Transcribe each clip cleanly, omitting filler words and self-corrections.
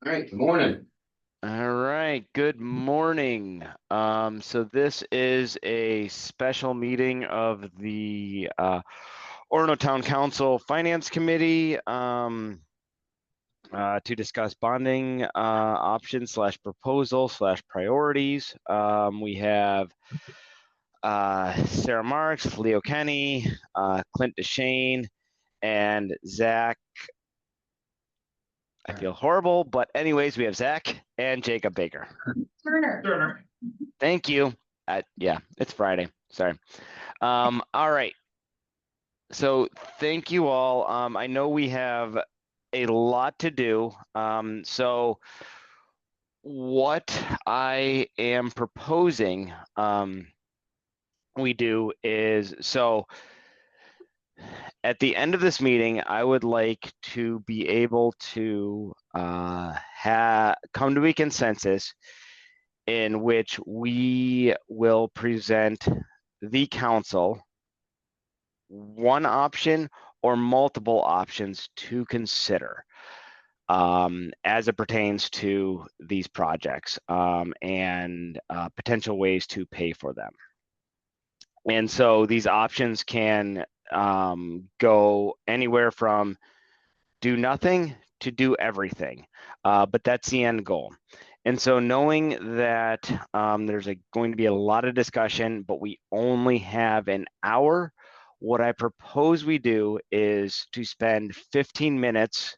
All right, good morning. All right, good morning. So this is a special meeting of the Orono Town Council Finance Committee to discuss bonding options slash proposal slash priorities. We have Sarah Marks, Leo Kenny, Clint DeShane, and Zach. I feel horrible, but anyways, we have Zach and Jacob Baker. Turner. Thank you. Yeah, it's Friday. Sorry. All right. So thank you all. I know we have a lot to do. So what I am proposing we do is, so at the end of this meeting, I would like to be able to come to a consensus in which we will present the council one option or multiple options to consider as it pertains to these projects and potential ways to pay for them. And so these options can go anywhere from do nothing to do everything, but that's the end goal. And so knowing that there's going to be a lot of discussion, but we only have an hour, what I propose we do is to spend 15 minutes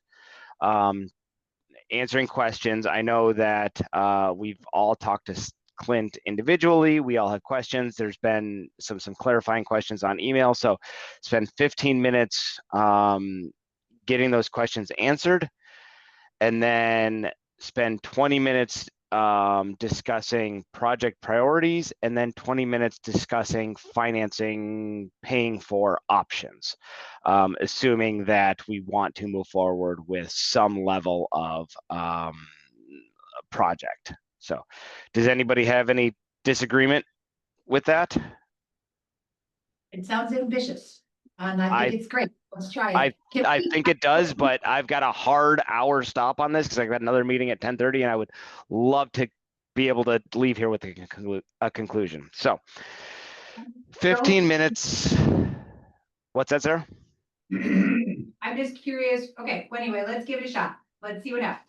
answering questions. I know that we've all talked to Clint individually. We all have questions. There's been some clarifying questions on email. So spend 15 minutes getting those questions answered, and then spend 20 minutes discussing project priorities, and then 20 minutes discussing financing, paying for options, assuming that we want to move forward with some level of project. So does anybody have any disagreement with that? It sounds ambitious, and I think it's great. Let's try it. I think it does, but I've got a hard hour stop on this because I've got another meeting at 10:30, and I would love to be able to leave here with a conclusion. So 15 minutes. What's that, Sarah? I'm just curious. Okay, well, anyway, let's give it a shot. Let's see what happens.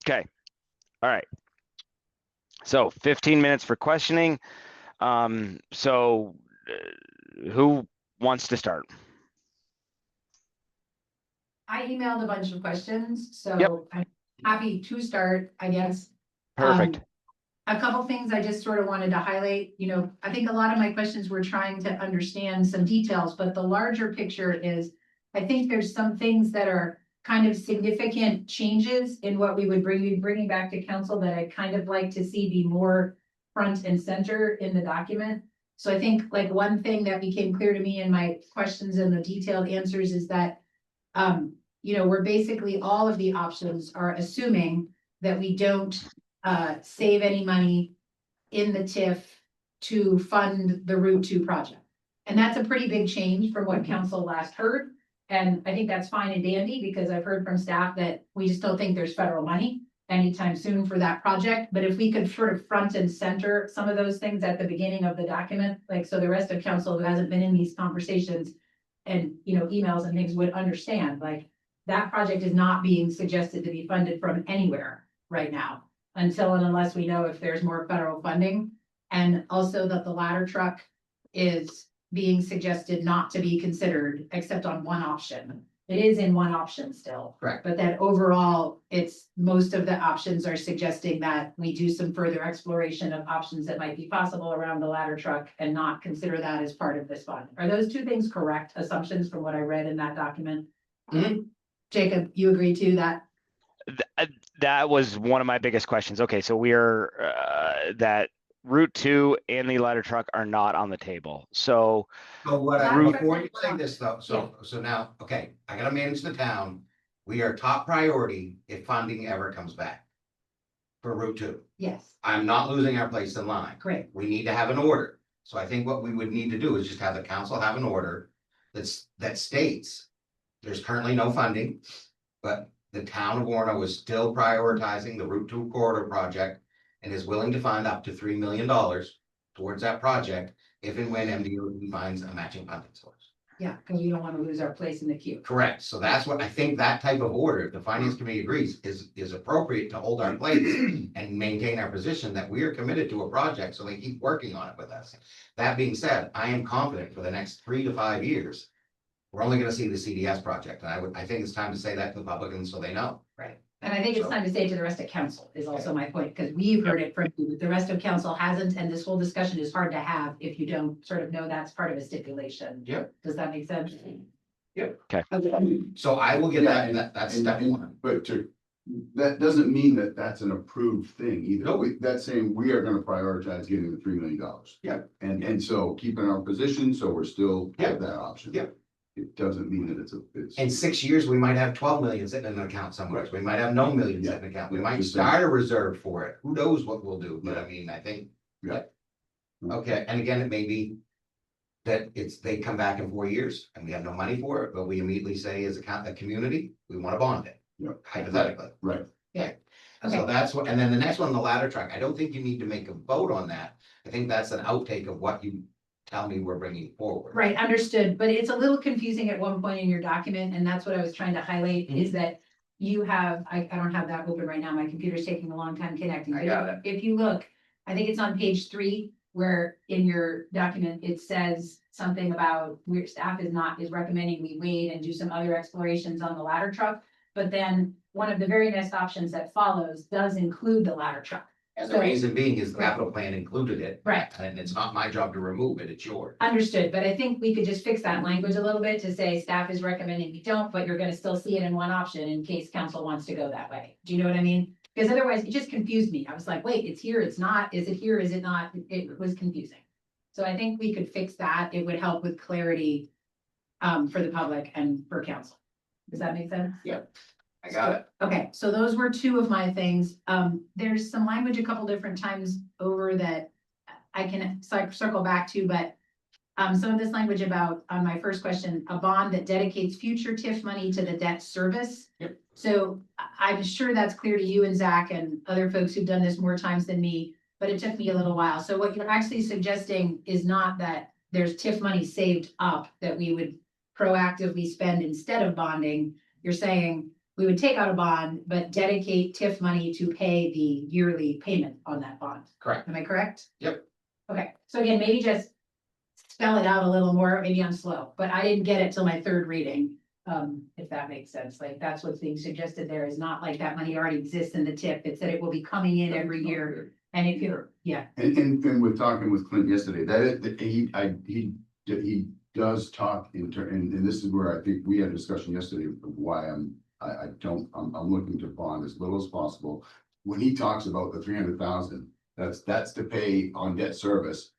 Okay. All right. So 15 minutes for questioning. So who wants to start? I emailed a bunch of questions, so Yep. I'm happy to start, I guess. Perfect. A couple things I just sort of wanted to highlight. I think a lot of my questions were trying to understand some details, but the larger picture is, I think there's some things that are kind of significant changes in what we would be bringing back to council that I'd kind of like to see be more front and center in the document. So I think like one thing that became clear to me in my questions and the detailed answers is that we're basically all of the options are assuming that we don't save any money in the TIF to fund the Route 2 project. And that's a pretty big change from what council last heard. And I think that's fine and dandy because I've heard from staff that we just don't think there's federal money anytime soon for that project. But if we could sort of front and center some of those things at the beginning of the document, like so the rest of council who hasn't been in these conversations and emails and things would understand, like that project is not being suggested to be funded from anywhere right now until and unless we know if there's more federal funding. And also that the ladder truck is being suggested not to be considered except on one option. It is in one option still. Correct. But that overall, it's most of the options are suggesting that we do some further exploration of options that might be possible around the ladder truck and not consider that as part of this fund. Are those two things correct assumptions from what I read in that document? Mhm. Jacob, you agree to that? That was one of my biggest questions. Okay, so we're that Route 2 and the ladder truck are not on the table. So Before you say this though, so now, okay, I gotta manage the town. We are top priority if funding ever comes back for Route 2. Yes, I'm not losing our place in line. great. We need to have an order. So I think what we would need to do is just have the council have an order that states there's currently no funding, but the town of Orono is still prioritizing the Route 2 corridor project and is willing to fund up to $3 million towards that project if and when MDOT finds a matching funding source. Yeah, because we don't want to lose our place in the queue. Correct. So that's what I think that type of order, if the finance committee agrees, is appropriate to hold our place and maintain our position that we are committed to a project, so they keep working on it with us. That being said, I am confident for the next 3 to 5 years, we're only gonna see the CDS project. And I think it's time to say that to the public and so they know. Right. And I think it's time to say it to the rest of council is also my point, because we've heard it from you, the rest of council hasn't, and this whole discussion is hard to have if you don't sort of know that's part of a stipulation. Yep. Does that make sense? Yep. Okay. Okay. So I will get Yeah, that's And- step and- one. But that doesn't mean that that's an approved thing either. Nope. That's saying we are gonna prioritize getting the $3 million. Yeah. And so keeping our position, so we're still Yeah. have that option. Yeah. It doesn't mean that it's. In 6 years, we might have 12 million sitting in an account somewhere. We might have no millions in an account. We Yeah, might just start a reserve for it. Who knows what we'll do? But I Yeah. mean, I think. Yeah. Okay, and again, it may be that they come back in 4 years and we have no money for it, but we immediately say as a community, we want to bond it. Yeah. Hypothetically. Right. So Okay. that's what, and then the next one, the ladder truck. I don't think you need to make a vote on that. I think that's an outtake of what you tell me we're bringing forward. Right, understood, but it's a little confusing at one point in your document, and that's what I was trying to highlight, Mm-hmm. is that you have, I don't have that open right now, my computer's taking a long time connecting. I but got it. If you look, I think it's on page 3, where in your document, it says something about where staff is recommending we wait and do some other explorations on the ladder truck. But then one of the very next options that follows does include the ladder truck. And the So- reason being is the capital plan included it. Right. And it's not my job to remove it, it's yours. Understood, but I think we could just fix that language a little bit to say staff is recommending we don't, but you're gonna still see it in one option in case council wants to go that way. Do you know what I mean? Because otherwise it just confused me. I was like, wait, it's here, it's not, is it here, is it not? It was confusing. So I think we could fix that. It would help with clarity for the public and for council. Does that make sense? I got it. Okay, so those were 2 of my things. There's some language a couple different times over that I can circle back to, but some of this language about, on my first question, a bond that dedicates future TIF money to the debt service. Yep. So I'm sure that's clear to you and Zach and other folks who've done this more times than me, but it took me a little while. So what you're actually suggesting is not that there's TIF money saved up that we would proactively spend instead of bonding. You're saying we would take out a bond, but dedicate TIF money to pay the yearly payment on that bond. Correct. Am I correct? Yep. Okay, so again, maybe just spell it out a little more, maybe I'm slow, but I didn't get it till my 3rd reading. If that makes sense, like that's what's being suggested there is not like that money already exists in the TIF. It's that it will be coming in every year. And if you're, yeah, And we're talking with Clint yesterday, he does talk and this is where I think we had a discussion yesterday of why I'm looking to bond as little as possible. When he talks about the 300,000, that's to pay on debt service.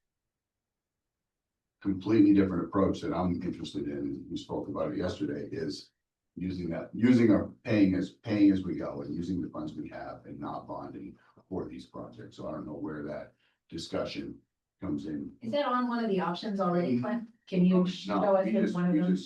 Completely different approach that I'm interested in, we spoke about it yesterday, is using our paying as we go and using the funds we have and not bonding for these projects. So I don't know where that discussion comes in. is that on one of the options already, Clint? Can you show No, us if one of them?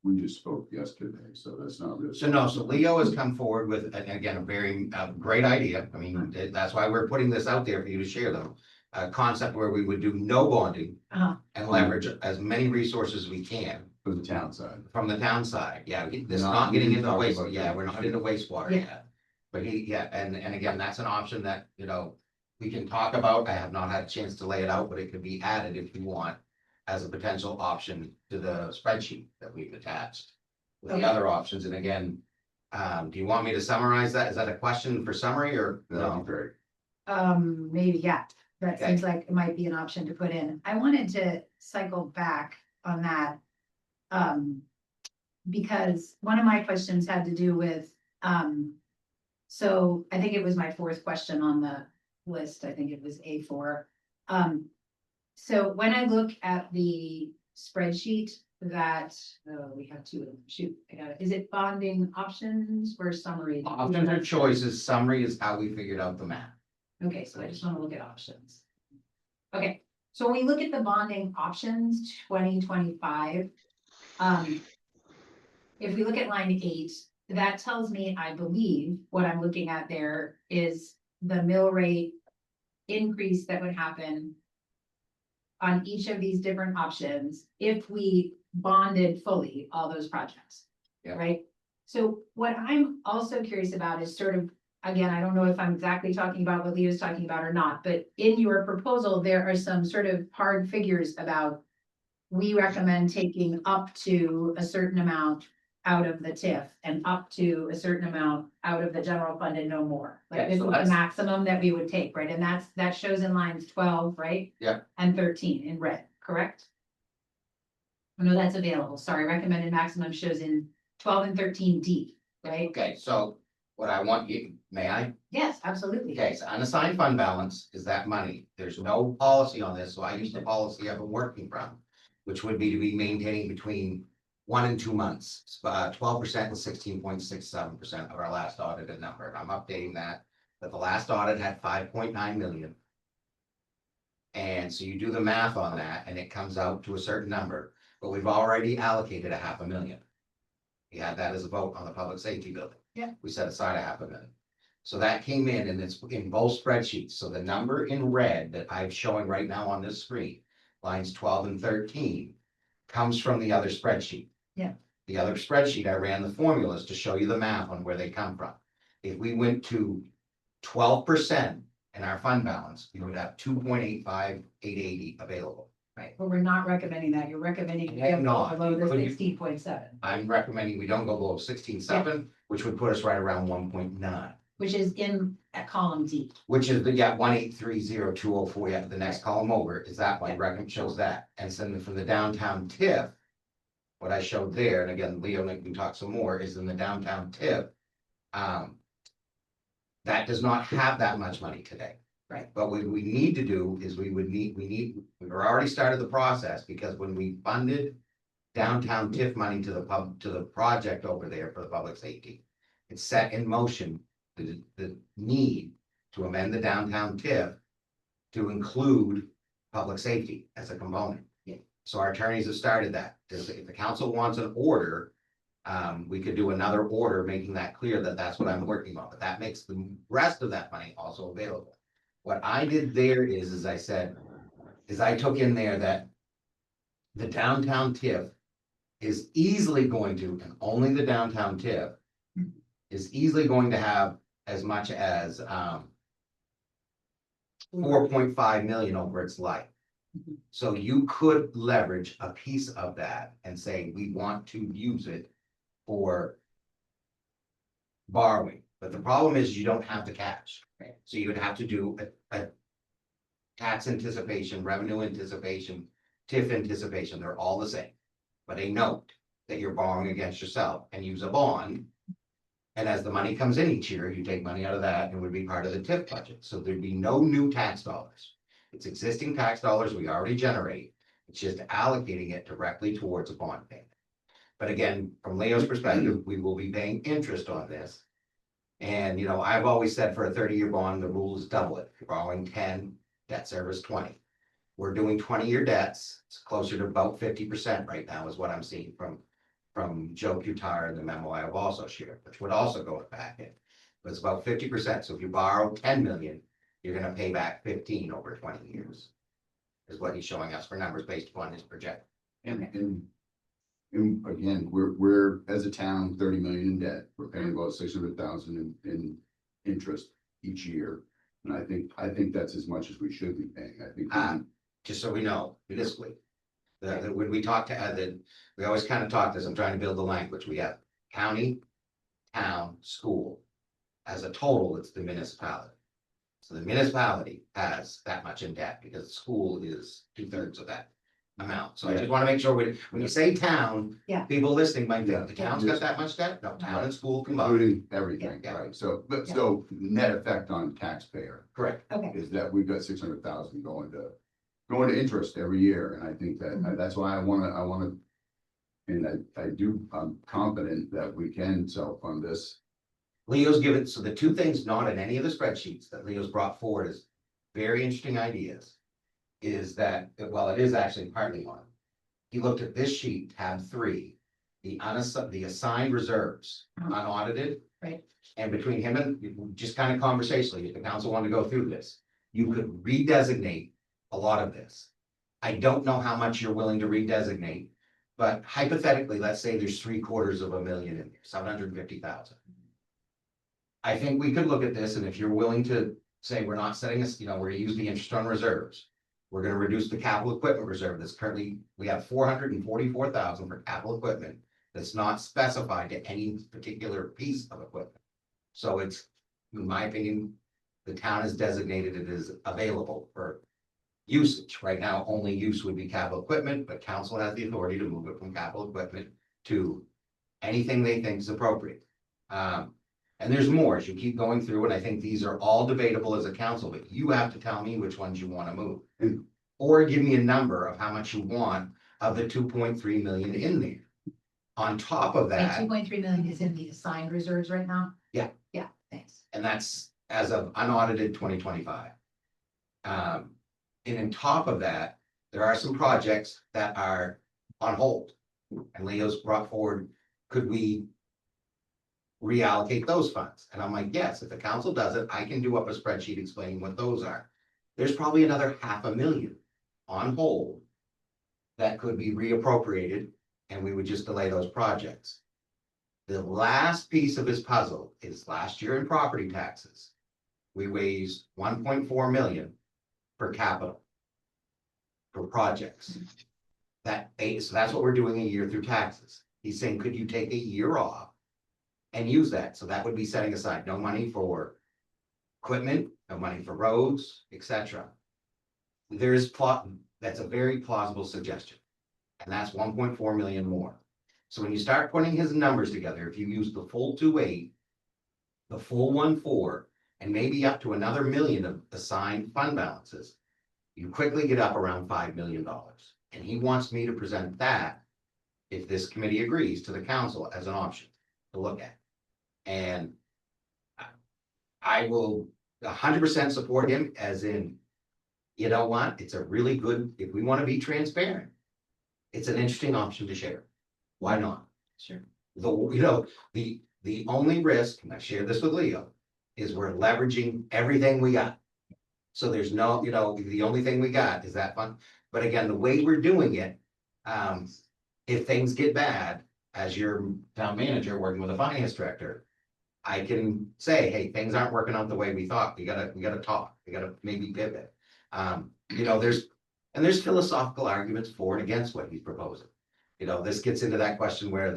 we just spoke yesterday, so that's not really. So Leo has come forward with, and again, a very great idea. I mean, that's why we're putting this out there for you to share them. A concept where we would do no bonding Uh-huh. and leverage as many resources as we can For the town side. from the town side. Yeah, this is Not not getting even into talking waste, about yeah, that. we're not into wastewater Yeah. yet. But and again, that's an option that, we can talk about. I have not had a chance to lay it out, but it could be added if you want as a potential option to the spreadsheet that we've attached. With the Okay. other options, and again, do you want me to summarize that? Is that a question for summary or That'd no? be great. Maybe, yeah, that Okay. seems like it might be an option to put in. I wanted to cycle back on that. Because one of my questions had to do with, so I think it was my 4th question on the list. I think it was A4. So when I look at the spreadsheet that, we have 2 of them, shoot, I got it. Is it bonding options or summary? Options or choices, summary is how we figured out the math. Okay, so I just want to look at options. Okay, so when we look at the bonding options, 2025. If we look at line 8, that tells me, I believe, what I'm looking at there is the mill rate increase that would happen on each of these different options if we bonded fully all those projects. Yeah. Right? So what I'm also curious about is sort of, again, I don't know if I'm exactly talking about what Leo's talking about or not, but in your proposal, there are some sort of hard figures about we recommend taking up to a certain amount out of the TIF and up to a certain amount out of the general fund and no more. Like Yeah, this is so the that's- maximum that we would take, right? And that shows in lines 12, right? Yeah. And 13 in red, correct? Oh, no, that's available. Sorry, recommended maximum shows in 12 and 13 D, right? Okay, so what I want you, may I? Yes, absolutely. Okay, so unassigned fund balance is that money. There's no policy on this, so I use the policy I've been working from, which would be to be maintaining between 1 and 2 months, 12% and 16.67% of our last audited number. And I'm updating that, but the last audit had 5.9 million. And so you do the math on that and it comes out to a certain number, but we've already allocated a 500,000. We had that as a vote on the public safety building. Yeah. We set aside a 500,000. So that came in and it's in both spreadsheets. So the number in red that I'm showing right now on this screen, lines 12 and 13, comes from the other spreadsheet. Yeah. The other spreadsheet, I ran the formulas to show you the math on where they come from. If we went to 12% in our fund balance, we would have 2.85880 available. Right, but we're not recommending that. You're recommending Heck go no. below the Could you- 16.7, I'm recommending we don't go below 16.7, which would put us right around 1.9. which is in at column D. Which is the, 1830204, the next column over is that one, record shows that, and then from the downtown TIF. What I showed there, and again, Leo, we can talk some more, is in the downtown TIF. That does not have that much money today. Right. But what we need to do is we've already started the process, because when we funded downtown TIF money to the project over there for the public safety, it set in motion the need to amend the downtown TIF to include public safety as a component. Yeah. So our attorneys have started that. If the council wants an order, we could do another order making that clear that that's what I'm working on, but that makes the rest of that money also available. What I did there is, as I said, is I took in there that the downtown TIF is easily going to, and only the downtown TIF is easily going to have as much as 4.5 million over its life. Mhm. So you could leverage a piece of that and say, we want to use it for borrowing, but the problem is you don't have the cash. Right. So you would have to do a tax anticipation, revenue anticipation, TIF anticipation, they're all the same. But a note that you're borrowing against yourself and use a bond. And as the money comes in each year, you take money out of that and would be part of the TIF budget. So there'd be no new tax dollars. It's existing tax dollars we already generate. It's just allocating it directly towards a bond payment. But again, from Leo's perspective, we will be paying interest on this. And, I've always said for a 30-year bond, the rule is double it. You're borrowing 10, debt service 20. We're doing 20-year debts. It's closer to about 50% right now is what I'm seeing from Joe Cutar and the memo I have also shared, which would also go back in. But it's about 50%. So if you borrow 10 million, you're gonna pay back 15 over 20 years. Is what he's showing us for numbers based upon his project. And again, we're as a town, 30 million in debt. We're paying about 600,000 in interest each year. And I think that's as much as we should be paying. I think. Just so we know, municipally. When we talk to, we always kind of talk this, I'm trying to build the language. We have county, town, school. As a total, it's the municipality. So the municipality has that much in debt because the school is 2/3 of that amount. So I just want to make sure when you say town, Yeah. people listening might Yeah. think the town's got that much debt? No, town and school combined. Including everything, Yeah. right? So, but Yeah. so net effect on taxpayer Correct. Okay, is that we've got 600,000 going to interest every year. And I think that that's why I wanna, and I'm confident that we can self-fund this. Leo's given, so the two things not in any of the spreadsheets that Leo's brought forward is very interesting ideas. Is that, well, it is actually partly one. He looked at this sheet, tab 3, the assigned reserves, unaudited. Right. And between him and, just kind of conversationally, if the council wanted to go through this, you could redesignate a lot of this. I don't know how much you're willing to redesignate, but hypothetically, let's say there's $750,000 in there, 750,000. I think we could look at this, and if you're willing to say, we're not setting this, we're gonna use the interest on reserves. We're gonna reduce the capital equipment reserve that's currently, we have 444,000 for capital equipment. That's not specified to any particular piece of equipment. So it's, in my opinion, the town has designated it as available for usage. Right now, only use would be capital equipment, but council has the authority to move it from capital equipment to anything they think is appropriate. And there's more as you keep going through, and I think these are all debatable as a council, but you have to tell me which ones you want to move. Or give me a number of how much you want of the 2.3 million in there. On top of that. 2.3 million is in the assigned reserves right now? Yeah. Yeah, thanks. And that's as of unaudited 2025. And on top of that, there are some projects that are on hold. And Leo's brought forward, could we reallocate those funds? And I'm like, yes, if the council does it, I can do up a spreadsheet explaining what those are. There's probably another 500,000 on hold that could be reappropriated, and we would just delay those projects. The last piece of his puzzle is last year in property taxes. We raised 1.4 million for capital. For projects. So that's what we're doing a year through taxes. He's saying, could you take a year off and use that? So that would be setting aside no money for equipment, no money for roads, etc. That's a very plausible suggestion. And that's 1.4 million more. So when you start putting his numbers together, if you use the full 2.8, the full 1.4, and maybe up to another million of assigned fund balances, you quickly get up around $5 million. And he wants me to present that, if this committee agrees, to the council as an option to look at. And I will 100% support him, as in, you know what, it's a really good, if we want to be transparent, it's an interesting option to share. Why not? Sure. The only risk, and I shared this with Leo, is we're leveraging everything we got. So there's no, the only thing we got is that fund. But again, the way we're doing it, if things get bad, as your town manager working with a finance director, I can say, hey, things aren't working out the way we thought. We gotta talk. We gotta maybe pivot. There's philosophical arguments for and against what he's proposing. This gets into that question where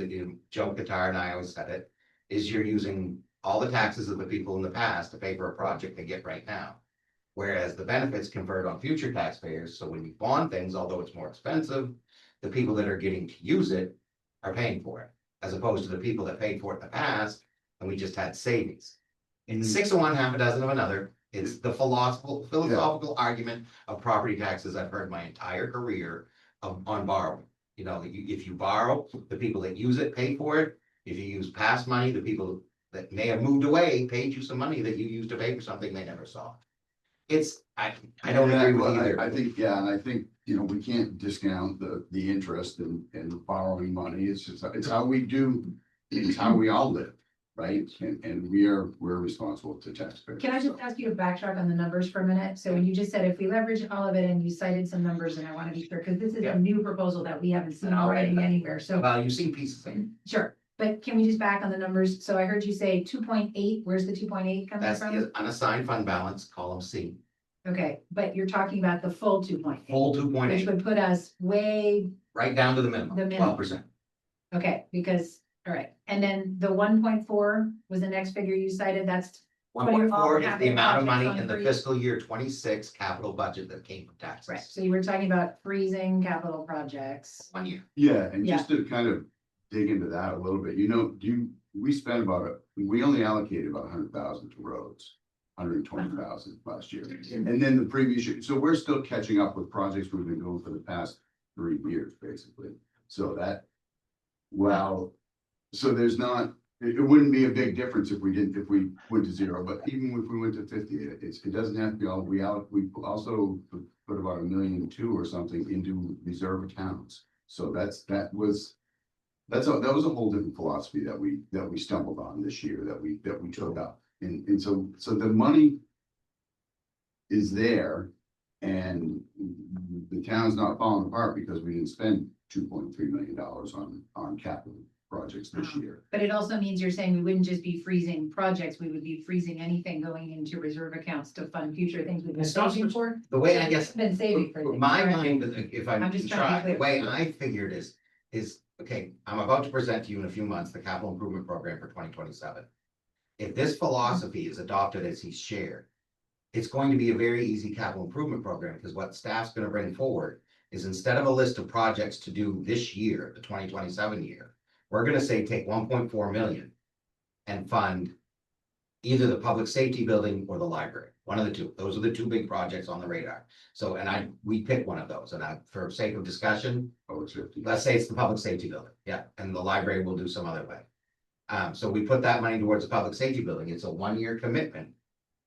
Joe Qatar and I always said it, is you're using all the taxes of the people in the past to pay for a project they get right now. Whereas the benefits convert on future taxpayers. So when you bond things, although it's more expensive, the people that are getting to use it are paying for it, as opposed to the people that paid for it in the past, and we just had savings. It's 6 of one, half a dozen of another. It's the philosophical argument of property taxes I've heard my entire career on borrowing. If you borrow, the people that use it pay for it. If you use past money, the people that may have moved away paid you some money that you used to pay for something they never saw. I don't agree with either. I think, and I think, we can't discount the interest in borrowing money. It's how we do, it's how we all live, right? And we're responsible to taxpayers. Can I just ask you to backtrack on the numbers for a minute? So when you just said, if we leverage all of it, and you cited some numbers, and I want to be sure, because this is a new proposal that we haven't seen already anywhere, so. Well, you've seen pieces of it. Sure, but can we just back on the numbers? So I heard you say 2.8, where's the 2.8 coming That's from? the unassigned fund balance, column C, Okay, but you're talking about the full 2.8. full Which 2.8, would put us way, right down to the minimum, The minimum. 12%. okay, because, all right, and then the 1.4 was the next figure you cited, that's. Putting all 1.4 is the capital amount of projects money on in the freeze. fiscal year 26 capital budget that came from taxes. Right, so you were talking about freezing capital projects. 1 year. Yeah, and just to kind of dig into that a little bit, we spent we only allocated about 100,000 to roads, 120,000 last year. And then the previous year, so we're still catching up with projects we've been doing for the past 3 years, basically. So so there's not, it wouldn't be a big difference if we went to 0, but even if we went to 50, it doesn't have to be all, we also put about $1.2 million or something into reserve accounts. So that was that was a whole different philosophy that we stumbled on this year, that we took up. And so the money is there, and the town's not falling apart because we didn't spend $2.3 million on capital projects this year. But it also means you're saying we wouldn't just be freezing projects, we would be freezing anything going into reserve accounts to fund future things we've been It's not saving for. The way I guess, Been saving for for things. my correct? mind, if I'm I'm just trying to trying, be the way clear. I figured is, okay, I'm about to present to you in a few months, the capital improvement program for 2027. If this philosophy is adopted as he's shared, it's going to be a very easy capital improvement program, because what staff's gonna bring forward is, instead of a list of projects to do this year, the 2027 year, we're gonna say take 1.4 million and fund either the public safety building or the library, one of the two. Those are the two big projects on the radar. So, and we pick one of those, and for sake of discussion, Public safety. let's say it's the public safety building, yeah, and the library will do some other way. So we put that money towards the public safety building. It's a 1-year commitment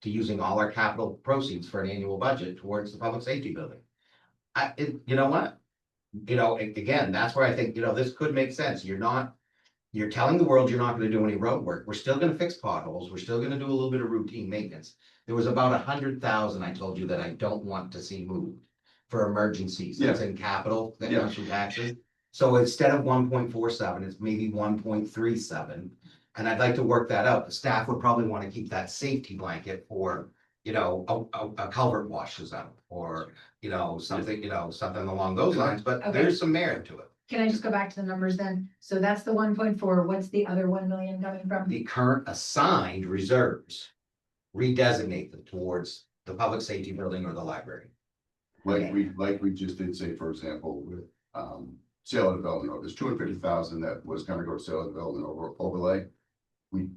to using all our capital proceeds for an annual budget towards the public safety building. You know what? Again, that's where I think, this could make sense. You're telling the world you're not gonna do any road work. We're still gonna fix potholes. We're still gonna do a little bit of routine maintenance. There was about 100,000 I told you that I don't want to see moved for emergencies. That's in capital that comes from taxes. So instead of 1.47, it's maybe 1.37. And I'd like to work that out. The staff would probably want to keep that safety blanket for, a culvert washes out, or, something along those lines, but Okay. there's some merit to it. Can I just go back to the numbers then? So that's the 1.4, what's the other 1 million coming from? The current assigned reserves, redesignate them towards the public safety building or the library. Like we just did say, for example, with sale and development, there's 250,000 that was gonna go to sale and development overlay. We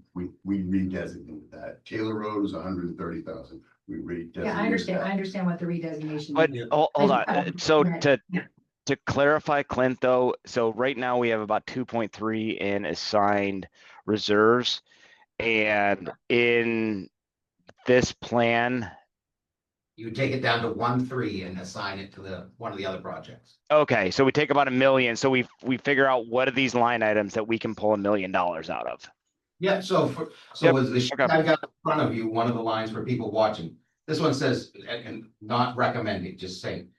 redesignated that. Taylor Road was 130,000. We redesignated. Yeah, I that. understand what the redesignation. But means. hold on, so Right. to Yeah. to clarify, Clint, though, so right now we have about 2.3 in assigned reserves. And in this plan, You would take it down to 1.3 and assign it to one of the other projects. okay, so we take about $1 million, so we figure out what are these line items that we can pull $1 million out of. Yeah, so Yep, was the sheet okay. I got in front of you, one of the lines for people watching, this one says, and not recommended, just saying.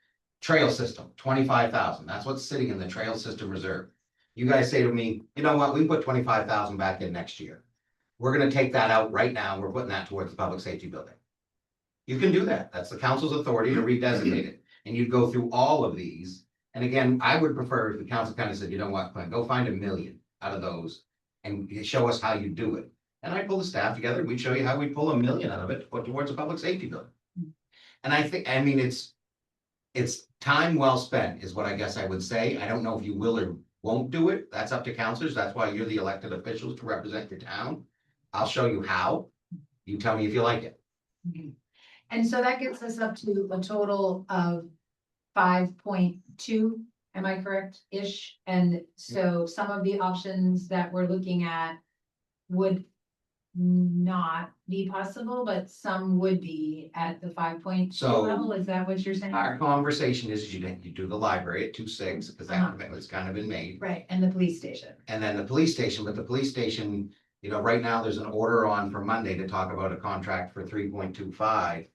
Trail system, 25,000, that's what's sitting in the trail system reserve. You guys say to me, you know what, we can put 25,000 back in next year. We're gonna take that out right now, we're putting that towards the public safety building. You can do that, that's the council's authority to redesignate it, and you go through all of these. And again, I would prefer if the council kind of said, you know what, Clint, go find $1 million out of those and show us how you do it. And I pull the staff together, we'd show you how we pull $1 million out of it to put towards a public safety building. And I mean, it's time well spent is what I guess I would say. I don't know if you will or won't do it. That's up to councilors. That's why you're the elected officials to represent your town. I'll show you how. You tell me if you like it. Okay. And so that gets us up to a total of 5.2, am I correct-ish? And so some of the options that we're looking at would not be possible, but some would be at the 5.2 So- level, is that what you're saying? Our conversation is you do the library at 2.6 because that Uh-huh. commitment's kind of been made. Right, and the police station. And then the police station, but the police station, right now there's an order on for Monday to talk about a contract for 3.25.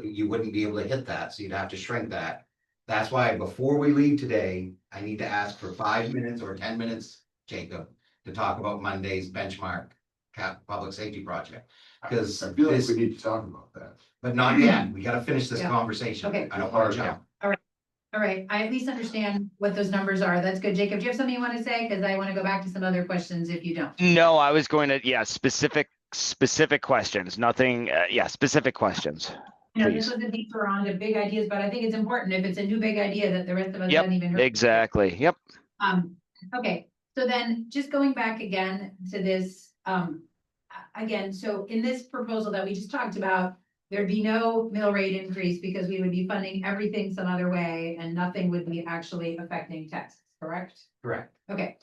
You wouldn't be able to hit that, so you'd have to shrink that. That's why before we leave today, I need to ask for 5 minutes or 10 minutes, Jacob, to talk about Monday's benchmark public safety project. Because I feel like we need to talk about that. but not yet. We gotta finish this Yeah. conversation. Okay. I don't wanna jump. All right, I at least understand what those numbers are. That's good. Jacob, do you have something you want to say? Because I want to go back to some other questions if you don't. No, I was going to, specific questions, nothing, specific questions. You know, this Please. was a deeper on to big ideas, but I think it's important if it's a new big idea that the rest of us Yep, haven't even heard. Exactly, yep. Okay, so then just going back again to this, again, so in this proposal that we just talked about, there'd be no mill rate increase because we would be funding everything some other way and nothing would be actually affecting taxes, correct? Correct. Okay,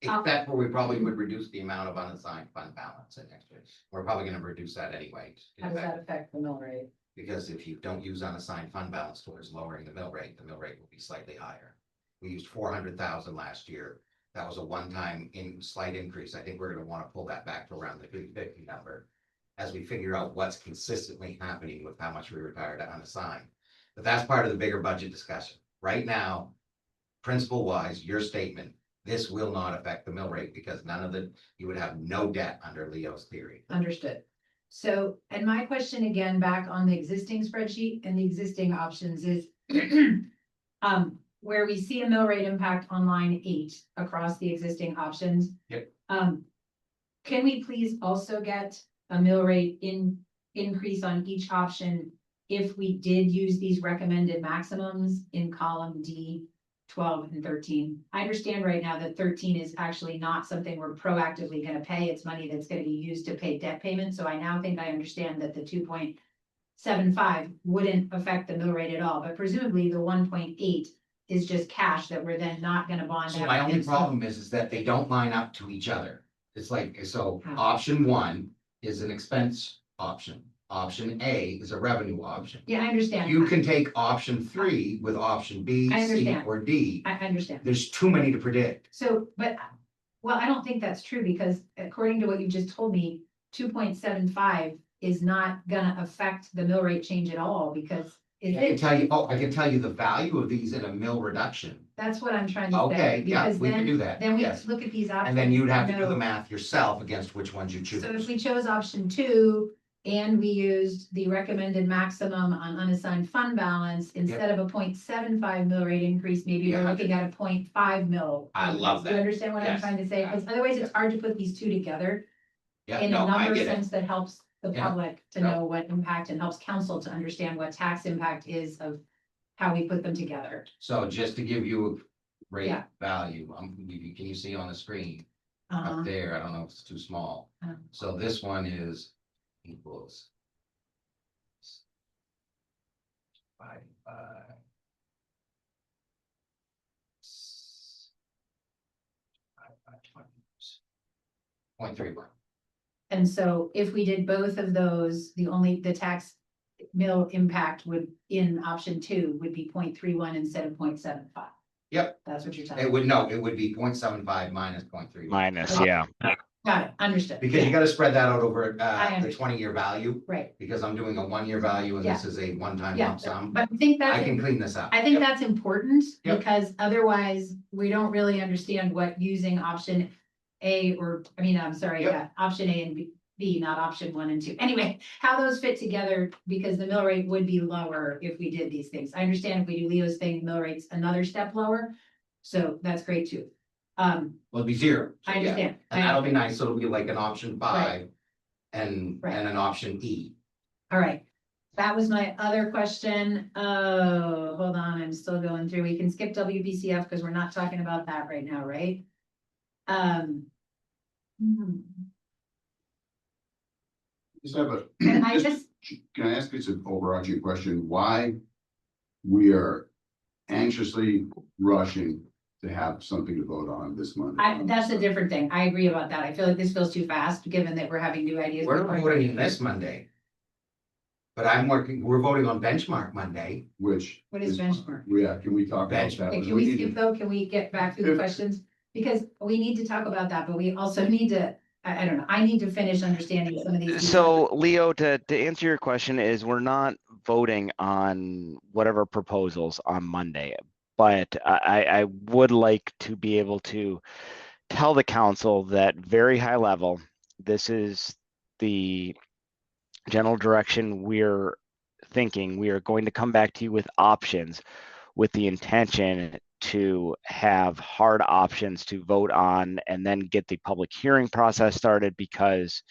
Except for we probably would reduce the amount of unassigned fund balance in next year. We're probably gonna reduce that anyway. how does that affect the mill rate? Because if you don't use unassigned fund balance towards lowering the mill rate will be slightly higher. We used 400,000 last year That was a one-time slight increase. I think we're gonna wanna pull that back to around the 350 number. As we figure out what's consistently happening with how much we retire to unassigned. But that's part of the bigger budget discussion. Right now, principle wise, your statement, this will not affect the mill rate because none of you would have no debt under Leo's theory. Understood. So, and my question again, back on the existing spreadsheet and the existing options is where we see a mill rate impact on line 8 across the existing options. Yep. Can we please also get a mill rate increase on each option if we did use these recommended maximums in column D, 12 and 13? I understand right now that 13 is actually not something we're proactively going to pay. It's money that's going to be used to pay debt payments. So I now think I understand that the 2.75 wouldn't affect the mill rate at all, but presumably the 1.8 is just cash that we're then not going to bond. So out my only against. problem is that they don't line up to each other. It's like, so How? option 1 is an expense option. Option A is a revenue option. Yeah, I understand. You can take option 3 with option B, I C, understand. or D. I understand. There's too many to predict. So, but, well, I don't think that's true because according to what you just told me, 2.75 is not gonna affect the mill rate change at all because I can tell you, I can tell you the value of these in a mill reduction. that's what I'm trying to say. Okay, yeah, because we can then- do that, Then we yes. look at these options. And then you'd have to do know- the math yourself against which ones you choose. So if we chose option 2 and we used the recommended maximum on unassigned fund balance, instead of a 0.75 mill rate increase, maybe we're Yeah. looking at a 0.5 mill. I love increase. Do you that. understand what I'm Yes. trying to say? 'Cause otherwise it's hard to put these two together Yeah, in a no, I number get it. sense that helps the Yeah. public to No. know what impact and helps council to understand what tax impact is of how we put them together. So just to give you a rate Yeah. value, can you see on the screen Uh-huh. up there? I don't know if it's too small. So this one is equals 5, 0.31. And so if we did both of those, the tax mill impact would, in option 2, would be 0.31 instead of 0.75. Yep. That's what you're telling It me. would, no, it would be 0.75 minus 0.31. Minus, Okay. yeah. Got it, understood. Because you gotta spread that out over I the understand. 20-year value, Right, because I'm doing a 1-year value and this is a one-time yeah, lump sum. but I think I that's, can clean this up. I think Yep. that's important Yep. because otherwise we don't really understand what using option A or, I mean, I'm sorry, Yep. yeah, option A and B, not option 1 and 2. Anyway, how those fit together, because the mill rate would be lower if we did these things. I understand if we do Leo's thing, mill rate's another step lower. So that's great too. Well, it'd be 0. So, I yeah. understand. And that'll be nice. It'll be like an option 5 Right. and Right. an option E. All right, that was my other question. Oh, hold on, I'm still going through. We can skip WBCF because we're not talking about that right now, right? hmm. Just have a, And I just, can I ask you an overarching question? Why we are anxiously rushing to have something to vote on this Monday? that's a different thing. I agree about that. I feel like this feels too fast, given that we're having new ideas. We're voting this Monday. But we're voting on benchmark Monday. Which. What is benchmark? Yeah, can we talk about that? Okay, can we skip though? Can we get back to the questions? Because we need to talk about that, but we also need to, I don't know, I need to finish understanding some of these. details. So Leo, to answer your question is we're not voting on whatever proposals on Monday, but I would like to be able to tell the council that very high level, this is the general direction we're thinking. We are going to come back to you with options with the intention to have hard options to vote on and then get the public hearing process started, because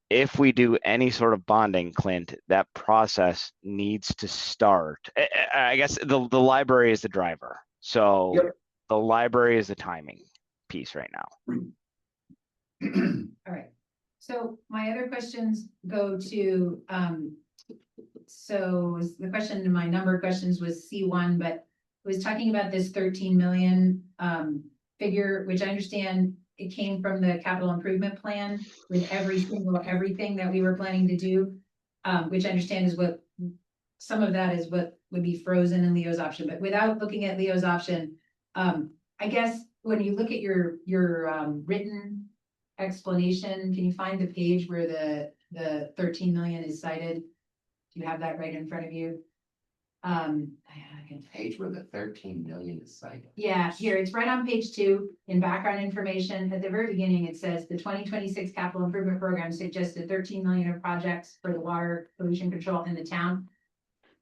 if we do any sort of bonding, Clint, that process needs to start. I guess the library is the driver. So Yep. the library is the timing piece right now. All right, so my other questions go to, so the question in my number of questions was C1, but was talking about this 13 million figure, which I understand it came from the capital improvement plan with everything that we were planning to do, which I understand is what, some of that is what would be frozen in Leo's option, but without looking at Leo's option, I guess when you look at your written explanation, can you find the page where the 13 million is cited? Do you have that right in front of you? I can. Page where the 13 million is cited. Yeah, here, it's right on page 2 in background information. At the very beginning, it says the 2026 capital improvement program suggested 13 million of projects for the water pollution control in the town.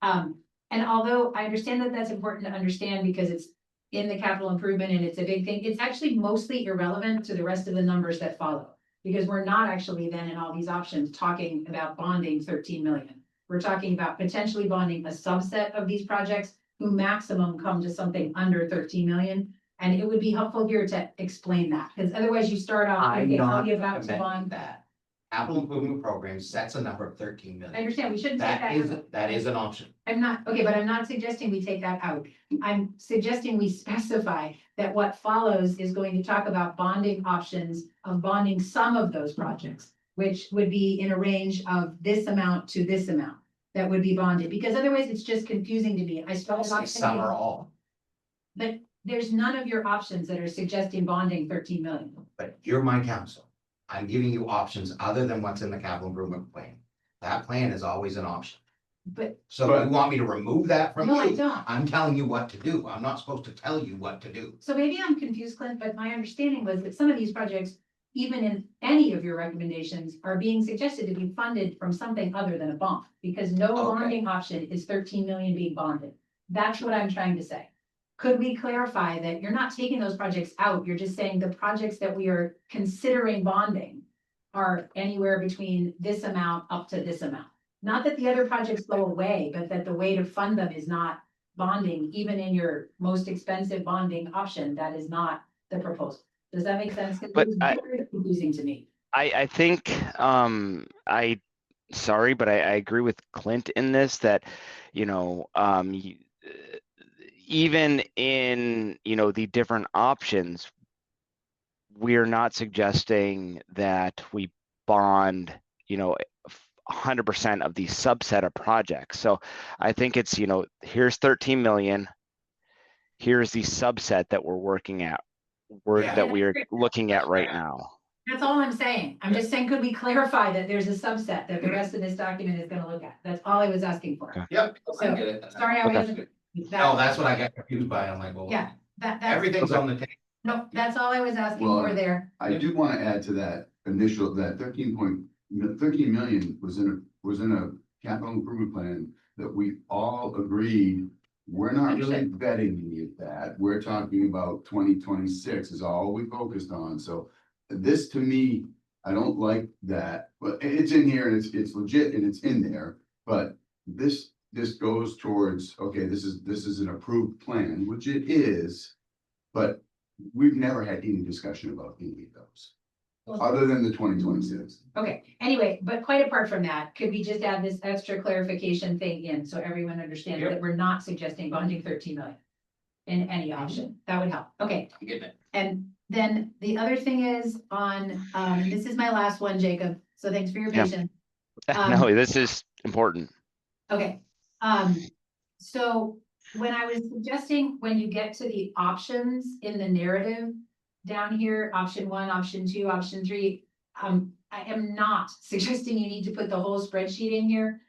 And although I understand that that's important to understand because it's in the capital improvement and it's a big thing, it's actually mostly irrelevant to the rest of the numbers that follow. Because we're not actually then in all these options talking about bonding 13 million. We're talking about potentially bonding a subset of these projects who maximum come to something under 13 million. And it would be helpful here to explain that, because otherwise you start off. I'm okay, how not are you about to recommending bond? that. Capital improvement program sets a number of 13 I million. understand, we shouldn't take that out. That is an option. I'm not, okay, but I'm not suggesting we take that out. I'm suggesting we specify that what follows is going to talk about bonding options of bonding some of those projects, which would be in a range of this amount to this amount that would be bonded, because otherwise it's just confusing to me. I started off Some or thinking, all, but there's none of your options that are suggesting bonding 13 million. but you're my counsel. I'm giving you options other than what's in the capital improvement plan. That plan is always an option. But So you want me to remove that from no, I you? don't. I'm telling you what to do. I'm not supposed to tell you what to do. So maybe I'm confused, Clint, but my understanding was that some of these projects, even in any of your recommendations, are being suggested to be funded from something other than a bond. Because no Okay. bonding option is 13 million being bonded. That's what I'm trying to say. Could we clarify that you're not taking those projects out? You're just saying the projects that we are considering bonding are anywhere between this amount up to this amount. Not that the other projects go away, but that the way to fund them is not bonding, even in your most expensive bonding option, that is not the proposal. Does that make sense? 'Cause it But was very confusing to me. I think, sorry, but I agree with Clint in this, that, even in, the different options, we're not suggesting that we bond, 100% of the subset of projects. So I think it's, here's 13 million. Here's the subset that we're working at, Yeah. that we are looking at That's right fair. now. That's all I'm saying. I'm just saying, could we clarify that there's a subset that the rest of this document is gonna look at? That's all I was asking for. Okay. Yep. I So, get it. Sorry, I Okay. wasn't. No, that's what I got confused by. I'm like, well, Yeah, that's, everything's on the table. no, that's all I was asking Well, for there. I do want to add to that initial, that 13 million was in a capital improvement plan that we all agreed. We're not really vetting any of that. We're talking about 2026 is all we focused on. So this, to me, I don't like that, but it's in here and it's legit and it's in there. But this goes towards, okay, this is an approved plan, which it is. But we've never had any discussion about any of those, other than the 2026. Okay, anyway, but quite apart from that, could we just add this extra clarification thing in so everyone understands Yep. that we're not suggesting bonding 13 million in any option? That would help. Okay, I'm getting it. and then the other thing is on, and this is my last one, Jacob, so thanks for your Yeah. patience. No, this is important. Okay, so when I was suggesting, when you get to the options in the narrative down here, option 1, option 2, option 3, I am not suggesting you need to put the whole spreadsheet in here.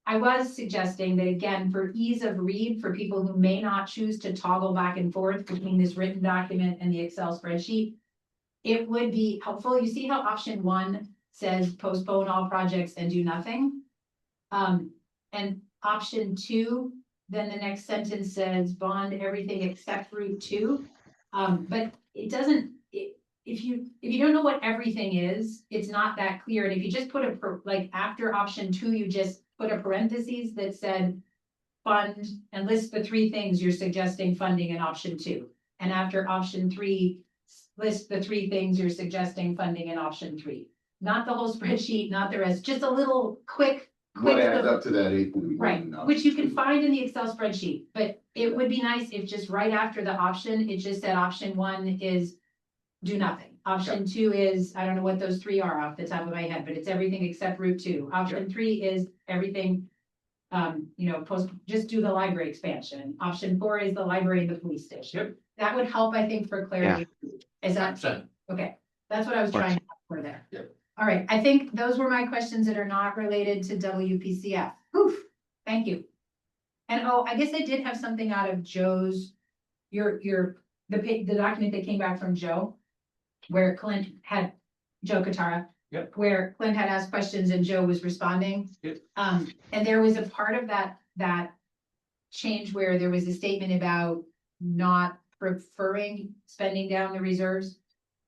I was suggesting that, again, for ease of read, for people who may not choose to toggle back and forth between this written document and the Excel spreadsheet, it would be helpful. You see how option 1 says postpone all projects and do nothing? And option 2, then the next sentence says bond everything except Route 2. But it doesn't, if you don't know what everything is, it's not that clear. And if you just put like after option 2, you just put a parentheses that said fund and list the 3 things you're suggesting funding in option 2. And after option 3, list the 3 things you're suggesting funding in option 3. Not the whole spreadsheet, not the rest, just a little quick. What adds up to that 8.1? Right, which you can find in the Excel spreadsheet, but it would be nice if just right after the option, it just said option 1 is do nothing. Option 2 is, I don't know what those 3 are off the top of my head, but it's everything except Route 2. Option 3 is everything, just do the library expansion. Option 4 is the library and the police station. Yep. That would help, I think, for clarity. Is that, 100%. okay, that's what I was trying to ask for there. Yep. All right, I think those were my questions that are not related to WPCF. Oof, thank you. And oh, I guess I did have something out of Joe's, the document that came back from Joe, where Clint had, Joe Katara. Yep. Where Clint had asked questions and Joe was responding. Yep. And there was a part of that change where there was a statement about not preferring spending down the reserves.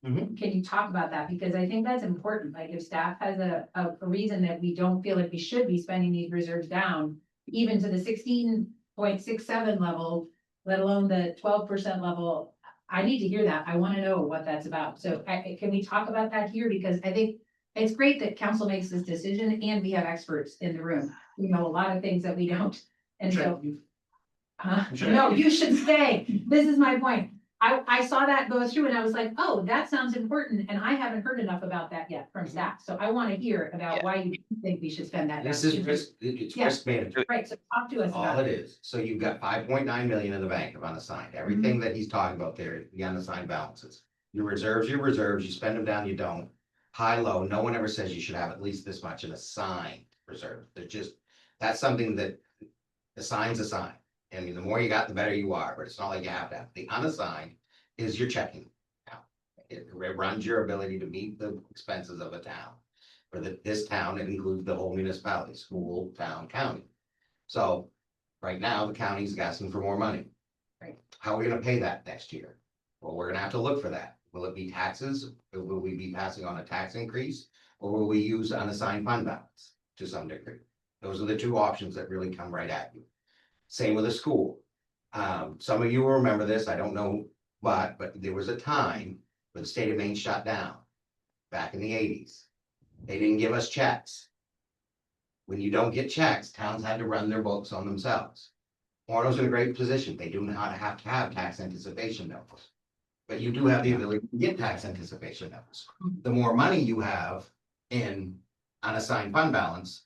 Mhm. Can you talk about that? Because I think that's important. Like if staff has a reason that we don't feel like we should be spending these reserves down, even to the 16.67 level, let alone the 12% level. I need to hear that. I want to know what that's about. So can we talk about that here? Because I think it's great that council makes this decision and we have experts in the room. We know a lot of things that we don't. And so. Sure. No, you should stay. This is my point. I saw that go through and I was like, oh, that sounds important. And I haven't heard enough about that yet from staff. So I want to hear about Yeah. why you think we should spend that. This down. is risk, it's Yeah. risk management. Right, so talk to us All about it it. is. So you've got 5.9 million in the bank of unassigned. Everything that he's talking about there, the unassigned balances. Your reserves, you spend them down, you don't. High, low, no one ever says you should have at least this much in assigned reserve. They're just, that's something that assign's assigned. I mean, the more you got, the better you are, but it's not like you have to have. The unassigned is your checking account. It runs your ability to meet the expenses of a town. For this town, it includes the whole municipality, school, town, county. So right now, the county's asking for more money. Right. How are we gonna pay that next year? Well, we're gonna have to look for that. Will it be taxes? Or will we be passing on a tax increase? Or will we use unassigned fund balance to some degree? Those are the two options that really come right at you. Same with a school. Some of you will remember this, I don't know, but there was a time when the state of Maine shut down back in the 80s. They didn't give us checks. When you don't get checks, towns had to run their books on themselves. Orono's in a great position. They do not have to have tax anticipation notes. But you do have the ability to get tax anticipation notes. The more money you have in unassigned fund balance,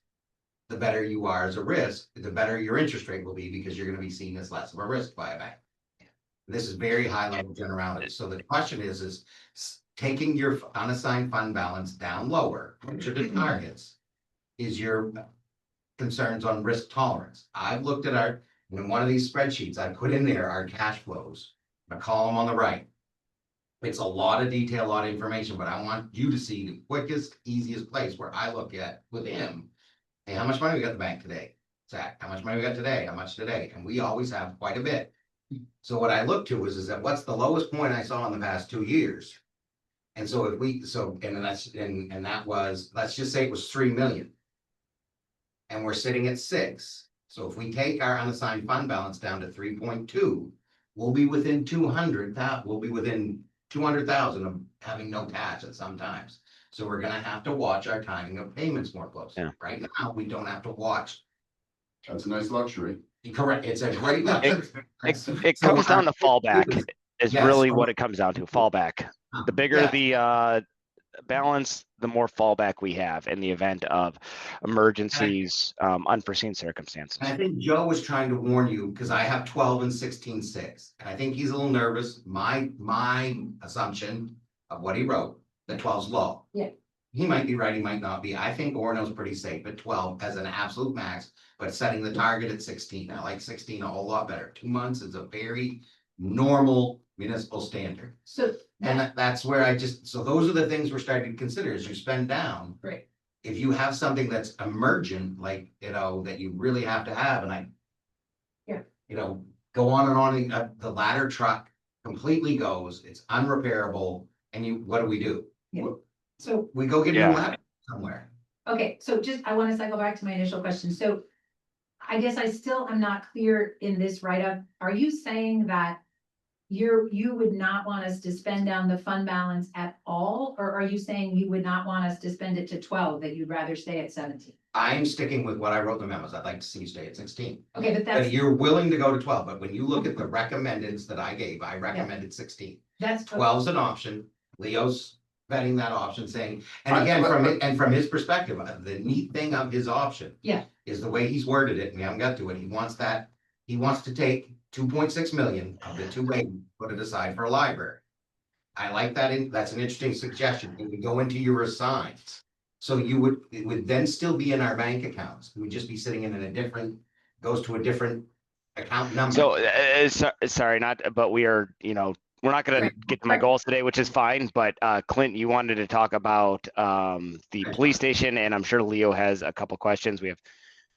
the better you are as a risk, the better your interest rate will be because you're gonna be seen as less of a risk by a bank. This is very high level generality. So the question is taking your unassigned fund balance down lower, which are the targets, is your concerns on risk tolerance. I've looked at in one of these spreadsheets, I put in there our cash flows, a column on the right. It's a lot of detail, a lot of information, but I want you to see the quickest, easiest place where I look at with him. Hey, how much money we got in the bank today? Zach, how much money we got today? How much today? And we always have quite a bit. So what I look to is that what's the lowest point I saw in the past 2 years? And so and that was, let's just say it was 3 million. And we're sitting at 6. So if we take our unassigned fund balance down to 3.2, we'll be within 200,000, we'll be within 200,000 of having no cash at some times. So we're gonna have to watch our timing of payments more closely. Yeah. Right now, we don't have to watch. That's a nice luxury. Correct, it's a great. It So comes down to fallback is Yes. really what it comes down to, fallback. The bigger Yeah. the balance, the more fallback we have in the event of emergencies, unforeseen circumstances. And I think Joe was trying to warn you, because I have 12 and 16.6, and I think he's a little nervous. My assumption of what he wrote, that 12's low. Yeah. He might be right, he might not be. I think Orono's pretty safe at 12 as an absolute max, but setting the target at 16. I like 16 a whole lot better. 2 months is a very normal municipal standard. So, And that's where so those are the things we're starting to consider as you spend down. Right. If you have something that's emergent, like, that you really have to have, and go on and on, the ladder truck completely goes, it's unrepairable, and what do? so, We go get a Yeah. new ladder somewhere. okay, so I want to cycle back to my initial question. So I guess I'm not clear in this write-up. Are you saying that you would not want us to spend down the fund balance at all? Or are you saying you would not want us to spend it to 12, that you'd rather stay at 17? I'm sticking with what I wrote in the memos. I'd like to see you stay at 16. Okay, but But you're willing to go to 12, but when you look at the recommendeds that I gave, I recommended 16. that's. 12's an option. Leo's vetting that option, saying, and again, from his perspective, the neat thing of his option. Yeah. Is the way he's worded it, and we haven't got to it, he wants to take 2.6 million of the 280, put it aside for a library. I like that. That's an interesting suggestion. When we go into your assigns. So it would then still be in our bank accounts. It would just be sitting in a different, goes to a different account number. So, sorry, but we are, we're not gonna get to my goals today, which is fine, but, Clint, you wanted to talk about, the police station, and I'm sure Leo has a couple questions. We have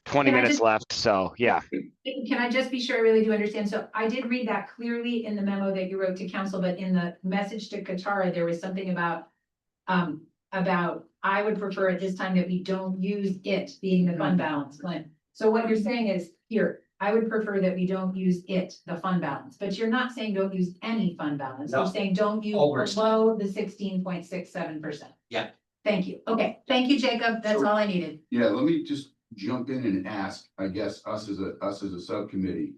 20 Can I minutes just- left, so, yeah. Can I just be sure I really do understand? So I did read that clearly in the memo that you wrote to council, but in the message to Katara, there was something about I would prefer at this time that we don't use it being the fund balance, Clint. So what you're saying is, here, I would prefer that we don't use it, the fund balance, but you're not saying don't use any fund balance. You're No. saying don't use Over. below the 16.67%. Yeah. Thank you. Okay, thank you, Jacob. That's So- all I needed. Yeah, let me just jump in and ask, I guess, us as a subcommittee.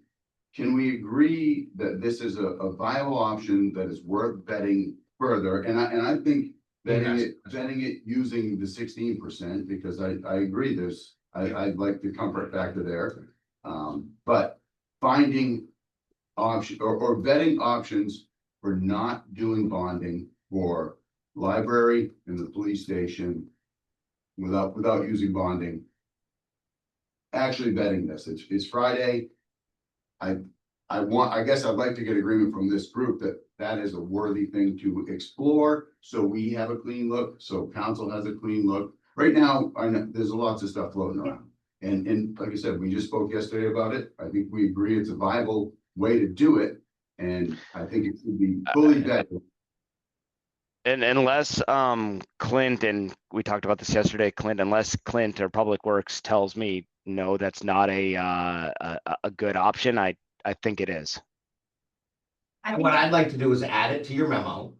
Can we agree that this is a viable option that is worth vetting further? And I think vetting it using the 16%, because I agree, I'd like the comfort factor there. But finding option or vetting options for not doing bonding for library and the police station without using bonding. Actually vetting this, it's Friday. I guess I'd like to get agreement from this group that is a worthy thing to explore. So we have a clean look, so council has a clean look. Right now, I know there's lots of stuff floating around. And like I said, we just spoke yesterday about it. I think we agree it's a viable way to do it. And I think it should be fully vetted. And unless, Clint, and we talked about this yesterday, Clint, unless Clint or Public Works tells me, no, that's not a good option, I think it is. What I'd like to do is add it to your memo.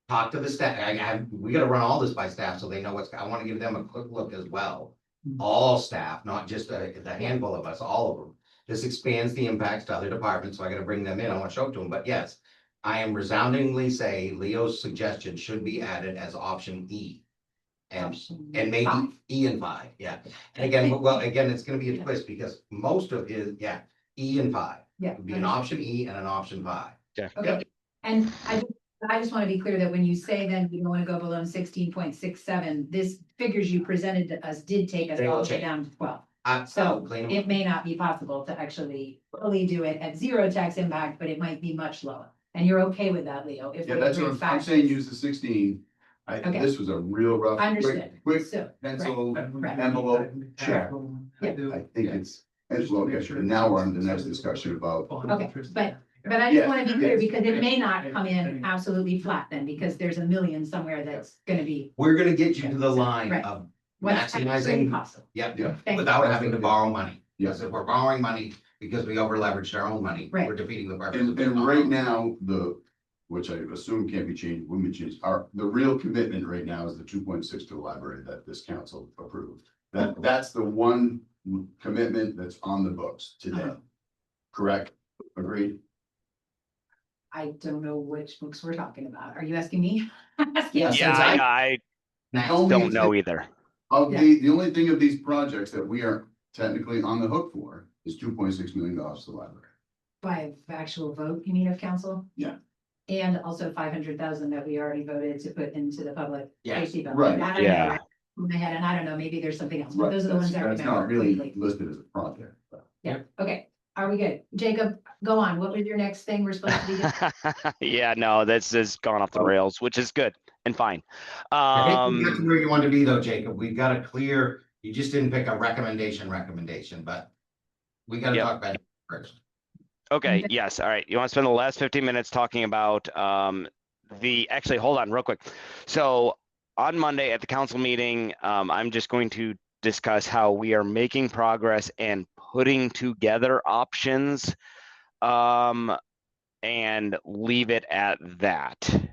Talk to the staff. We gotta run all this by staff so they know I wanna give them a quick look as well. All staff, not just the handful of us, all of them. This expands the impacts to other departments, so I gotta bring them in. I wanna show it to them, but yes. I am resoundingly say Leo's suggestion should be added as option E. And maybe Five. E and 5, yeah. And again, it's gonna be a twist because most of his, E and 5. Yeah. It would be an option E and an option 5. Okay, and I just want to be clear that when you say then you don't want to go below 16.67, this figures you presented to us did take us They will all the way change. down to 12. So It may not be possible to actually fully do it at zero tax impact, but it might be much lower. And you're okay with that, Leo? If Yeah, we that's agree what I'm factors. saying, use the 16. Okay. This was a real rough. I understand. Quick So, pencil right. envelope check. Yeah. I think it's okay. And now we're on the next discussion about. okay, but I Yeah, just want to be clear yes. because it may not come in absolutely flat then, because there's a million somewhere that's going to be we're gonna get you to the line Right. of what's actually maximizing, possible. Yeah. Thank you. without having to borrow money. Yes. Because if we're borrowing money because we over leveraged our own money, Right. we're defeating the purpose. And right now, which I assume can't be changed, wouldn't be changed, the real commitment right now is the 2.6 to the library that this council approved. That's the one commitment that's on the books today. Correct? Agreed? I don't know which books we're talking about. Are you asking me? Yeah, Yeah, since I Now, don't know either. The only thing of these projects that we are technically on the hook for is $2.6 million to the library. By actual vote, you mean of council? Yeah. And also 500,000 that we already voted to put into the public Yes. safety bill. Right. I don't know, Yeah. right in my head, and I don't know, maybe there's something else, but Right, those are the ones I that's remember. not really quickly. listed as a project. but- Yeah, okay. Are we good? Jacob, go on. What was your next thing we're supposed to be doing? Yeah, no, this has gone off the rails, which is good and fine. I think we got to where you want to be though, Jacob. We've got a clear, you just didn't pick a recommendation, but we gotta Yep. talk about it first. Okay, Okay. yes, all right. You want to spend the last 15 minutes talking about actually, hold on real quick. So on Monday at the council meeting, I'm just going to discuss how we are making progress and putting together options and leave it at that.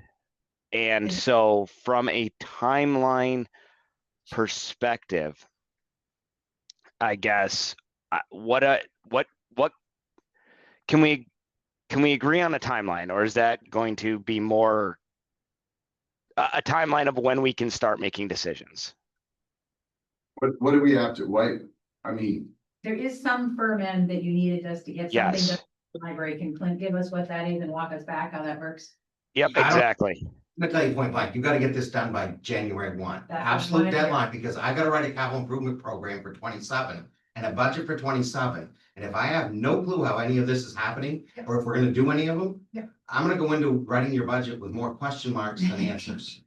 And so from a timeline perspective, I guess, what can we agree on a timeline, or is that going to be more a timeline of when we can start making decisions? What do we have to, why, I mean, There is some firm end that you needed us to get something Yes. done. to the Library, can Clint give us what that is and walk us back how that works? Yep, I don't- exactly. I'm gonna tell you point blank, you gotta get this done by January 1. That's what I Absolute wanna hear. deadline, because I gotta write a capital improvement program for 27 and a budget for 27. And if I have no clue how any of this is happening, Yep. or if we're gonna do any of them. Yep. I'm gonna go into writing your budget with more question marks than answers.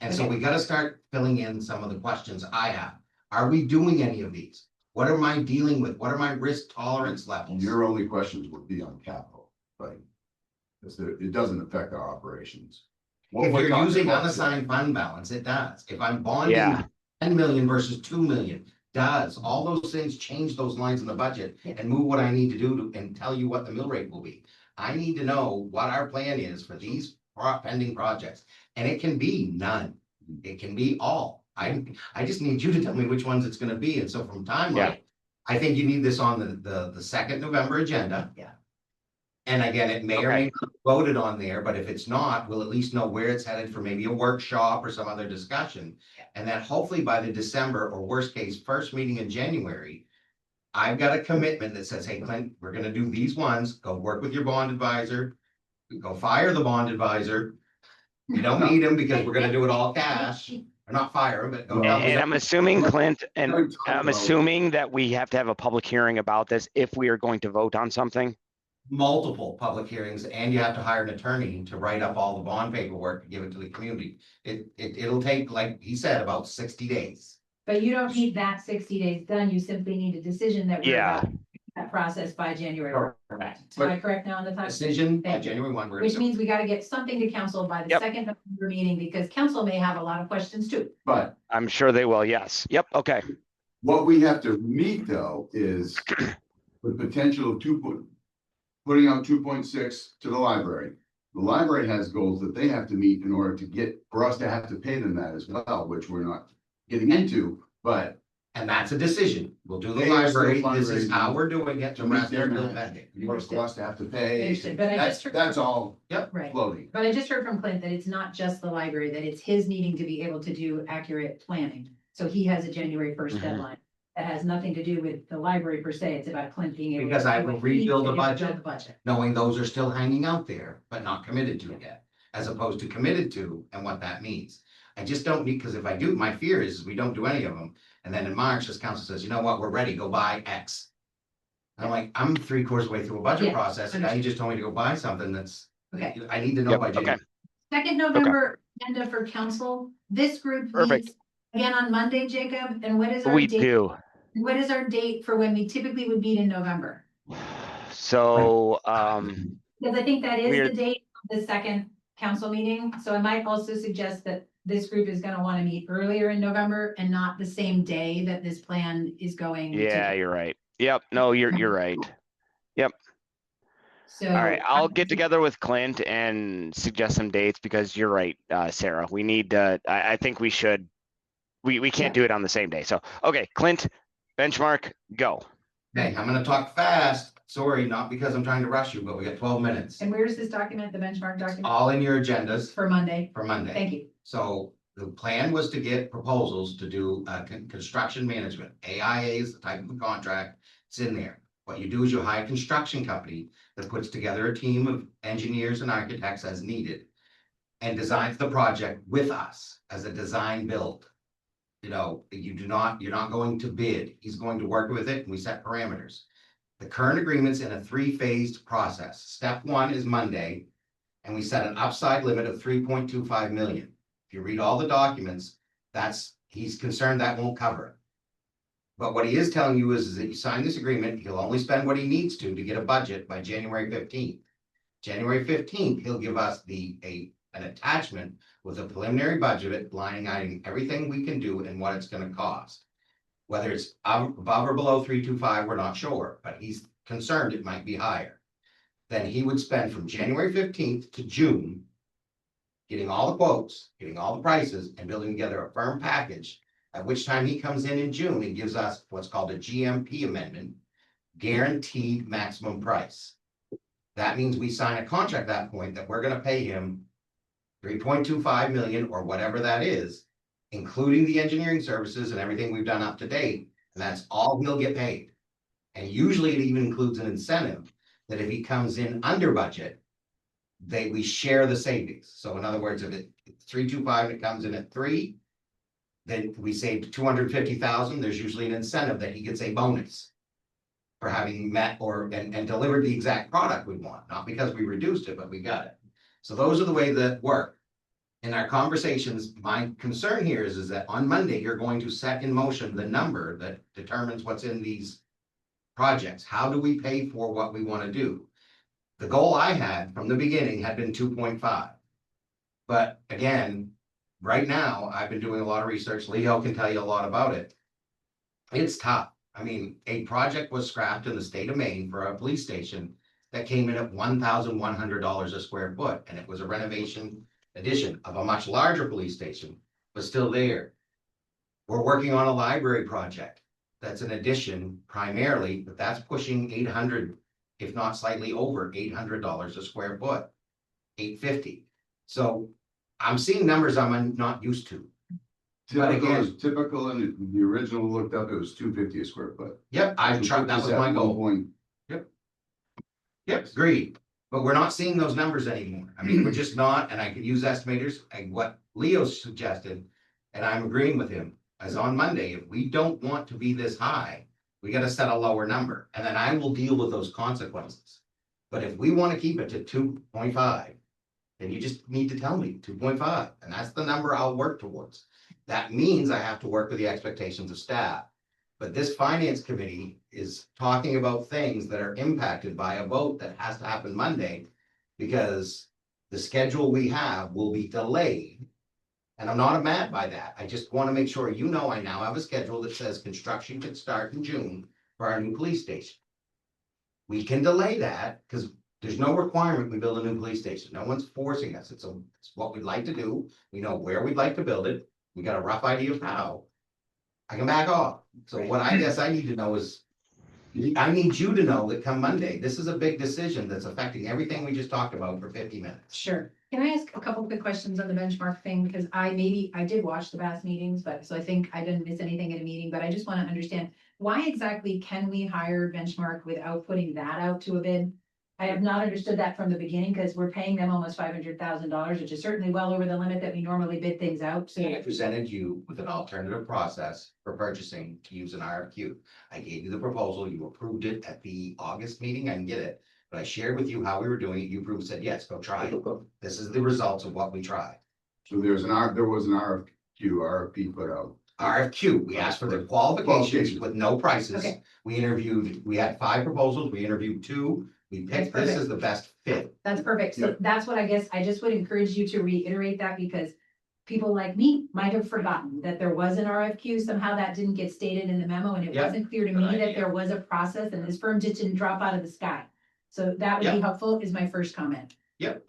And so Okay. we gotta start filling in some of the questions I have. Are we doing any of these? What am I dealing with? What are my risk tolerance levels? Your only questions would be on capital, right? Because it doesn't affect our operations. What If we're you're talking using about unassigned fund balance, it does. If I'm bonding Yeah. 10 million versus 2 million, does. All those things change those lines in the budget and move what I need to do and tell you what the mill rate will be. I need to know what our plan is for these pending projects, and it can be none. It can be all. I just need you to tell me which ones it's gonna be, and so from timeline, Yeah. I think you need this on the second November agenda. Yeah. And again, it may or Okay. may not be voted on there, but if it's not, we'll at least know where it's headed for maybe a workshop or some other discussion. Yeah. And then hopefully by the December or worst case, first meeting in January, I've got a commitment that says, hey, Clint, we're gonna do these ones, go work with your bond advisor. Go fire the bond advisor. You don't need him because we're gonna do it all cash, or not fire him, but go. tell him we And don't- I'm assuming, Clint, and Having talked I'm about- assuming that we have to have a public hearing about this if we are going to vote on something. Multiple public hearings, and you have to hire an attorney to write up all the bond paperwork and give it to the community. It'll take, like he said, about 60 days. But you don't need that 60 days done, you simply need a decision that we're Yeah. about that process by January. Correct. Am I correct now on the time? Decision by Thank you. January 1. Which means we gotta get something to council by the Yep. second November meeting, because council may have a lot of questions too. But I'm sure they will. Yes. Yep. Okay. what we have to meet though is the potential of putting out 2.6 to the library. The library has goals that they have to meet in order to get, for us to have to pay them that as well, which we're not getting into, but And that's a decision. We'll do the They are still library. This is fundraising how we're doing it. to The meet rest their are still demands. pending. in order for us to have to pay, Understood, but I that's, just heard- that's all Right. floating. But I just heard from Clint that it's not just the library, that it's his needing to be able to do accurate planning. So he has a January 1st Mhm. deadline. That has nothing to do with the library per se. It's about Clint being able. Because to I do will what he needs rebuild to the do to budget. build the budget. Knowing those are still hanging out there, but not committed to yet, as opposed to committed to and what that means. I just don't need, because if I do, my fear is we don't do any of them. And then in March, this council says, you know what, we're ready, go buy X. I'm like, I'm 3/4 way through a budget Yeah, process, and now you just told me to go buy something that's, Okay. I need to know Yep, by okay. January. Second November agenda for council. This group Perfect. meets again on Monday, Jacob. And what is our We date? do. What is our date for when we typically would meet in November? So, Because I think that is We're- the date of the second council meeting. So I might also suggest that this group is gonna want to meet earlier in November and not the same day that this plan is going. to- yeah, you're right. Yep. No, you're right. So. All right. I'll get together with Clint and suggest some dates because you're right, Sarah. We need I think we should, we can't do it on the same day. So, okay, Clint, benchmark, go. Hey, I'm gonna talk fast. Sorry, not because I'm trying to rush you, but we got 12 minutes. And where's this document, the benchmark document All in your agendas for Monday? for Monday. Thank you. So the plan was to get proposals to do construction management. AIA is the type of contract. It's in there. What you do is you hire a construction company that puts together a team of engineers and architects as needed. And designs the project with us as a design build. You know, you're not going to bid. He's going to work with it and we set parameters. The current agreement's in a 3-phased process. Step 1 is Monday. And we set an upside limit of 3.25 million. If you read all the documents, he's concerned that won't cover it. But what he is telling you is that you sign this agreement, he'll only spend what he needs to get a budget by January 15th. January 15th, he'll give us an attachment with a preliminary budget, lining item everything we can do and what it's gonna cost. Whether it's above or below 325, we're not sure, but he's concerned it might be higher. Then he would spend from January 15th to June getting all the quotes, getting all the prices, and building together a firm package, at which time he comes in June and gives us what's called a GMP amendment, guaranteed maximum price. That means we sign a contract at that point that we're gonna pay him 3.25 million or whatever that is, including the engineering services and everything we've done up to date, and that's all he'll get paid. And usually it even includes an incentive that if he comes in under budget, we share the savings. So in other words, if it's 325, it comes in at 3. Then we saved 250,000, there's usually an incentive that he gets a bonus. For having met and delivered the exact product we want, not because we reduced it, but we got it. So those are the way that work. In our conversations, my concern here is that on Monday, you're going to set in motion the number that determines what's in these projects. How do we pay for what we want to do? The goal I had from the beginning had been 2.5. But again, right now, I've been doing a lot of research. Leo can tell you a lot about it. It's tough. I mean, a project was scrapped in the state of Maine for a police station that came in at $1,100 a square foot, and it was a renovation addition of a much larger police station, but still there. We're working on a library project. That's an addition primarily, but that's pushing 800, if not slightly over $800 a square foot, 850. So I'm seeing numbers I'm not used to. But again, Typical, and the original looked up, it was 250 a square foot. Yep, I've tried, that was my goal. Yep, agreed. But we're not seeing those numbers anymore. I mean, we're just not, and I could use estimators, and what Leo suggested, and I'm agreeing with him, as on Monday, if we don't want to be this high, we gotta set a lower number, and then I will deal with those consequences. But if we want to keep it to 2.5, then you just need to tell me 2.5, and that's the number I'll work towards. That means I have to work with the expectations of staff. But this finance committee is talking about things that are impacted by a vote that has to happen Monday. Because the schedule we have will be delayed. And I'm not mad by that. I just want to make sure you know I now have a schedule that says construction can start in June for our new police station. We can delay that because there's no requirement we build a new police station. No one's forcing us. It's what we'd like to do. We know where we'd like to build it. We got a rough idea of how. I can back off. So what I guess I need to know is, I need you to know that come Monday, this is a big decision that's affecting everything we just talked about for 50 minutes. Sure. Can I ask a couple quick questions on the benchmark thing? Because I did watch the past meetings, but so I think I didn't miss anything in a meeting, but I just want to understand why exactly can we hire benchmark without putting that out to a bid? I have not understood that from the beginning because we're paying them almost $500,000, which is certainly well over the limit that we normally bid things out. So I presented you with an alternative process for purchasing to use an RFQ. I gave you the proposal, you approved it at the August meeting, I can get it. But I shared with you how we were doing it, you approved, said, yes, go try it. This is the results of what we tried. So there was an RFP put out. RFQ, we asked for the qualifications with no prices. Okay. We had 5 proposals, we interviewed 2. We picked That's this perfect. as the best fit. that's perfect. So that's what I guess I just would encourage you to reiterate that because people like me might have forgotten that there was an RFQ. Somehow that didn't get stated in the memo and it Yep. wasn't clear to Good me that idea. there was a process and this firm just didn't drop out of the sky. So that would be Yep. helpful is my first comment. Yep.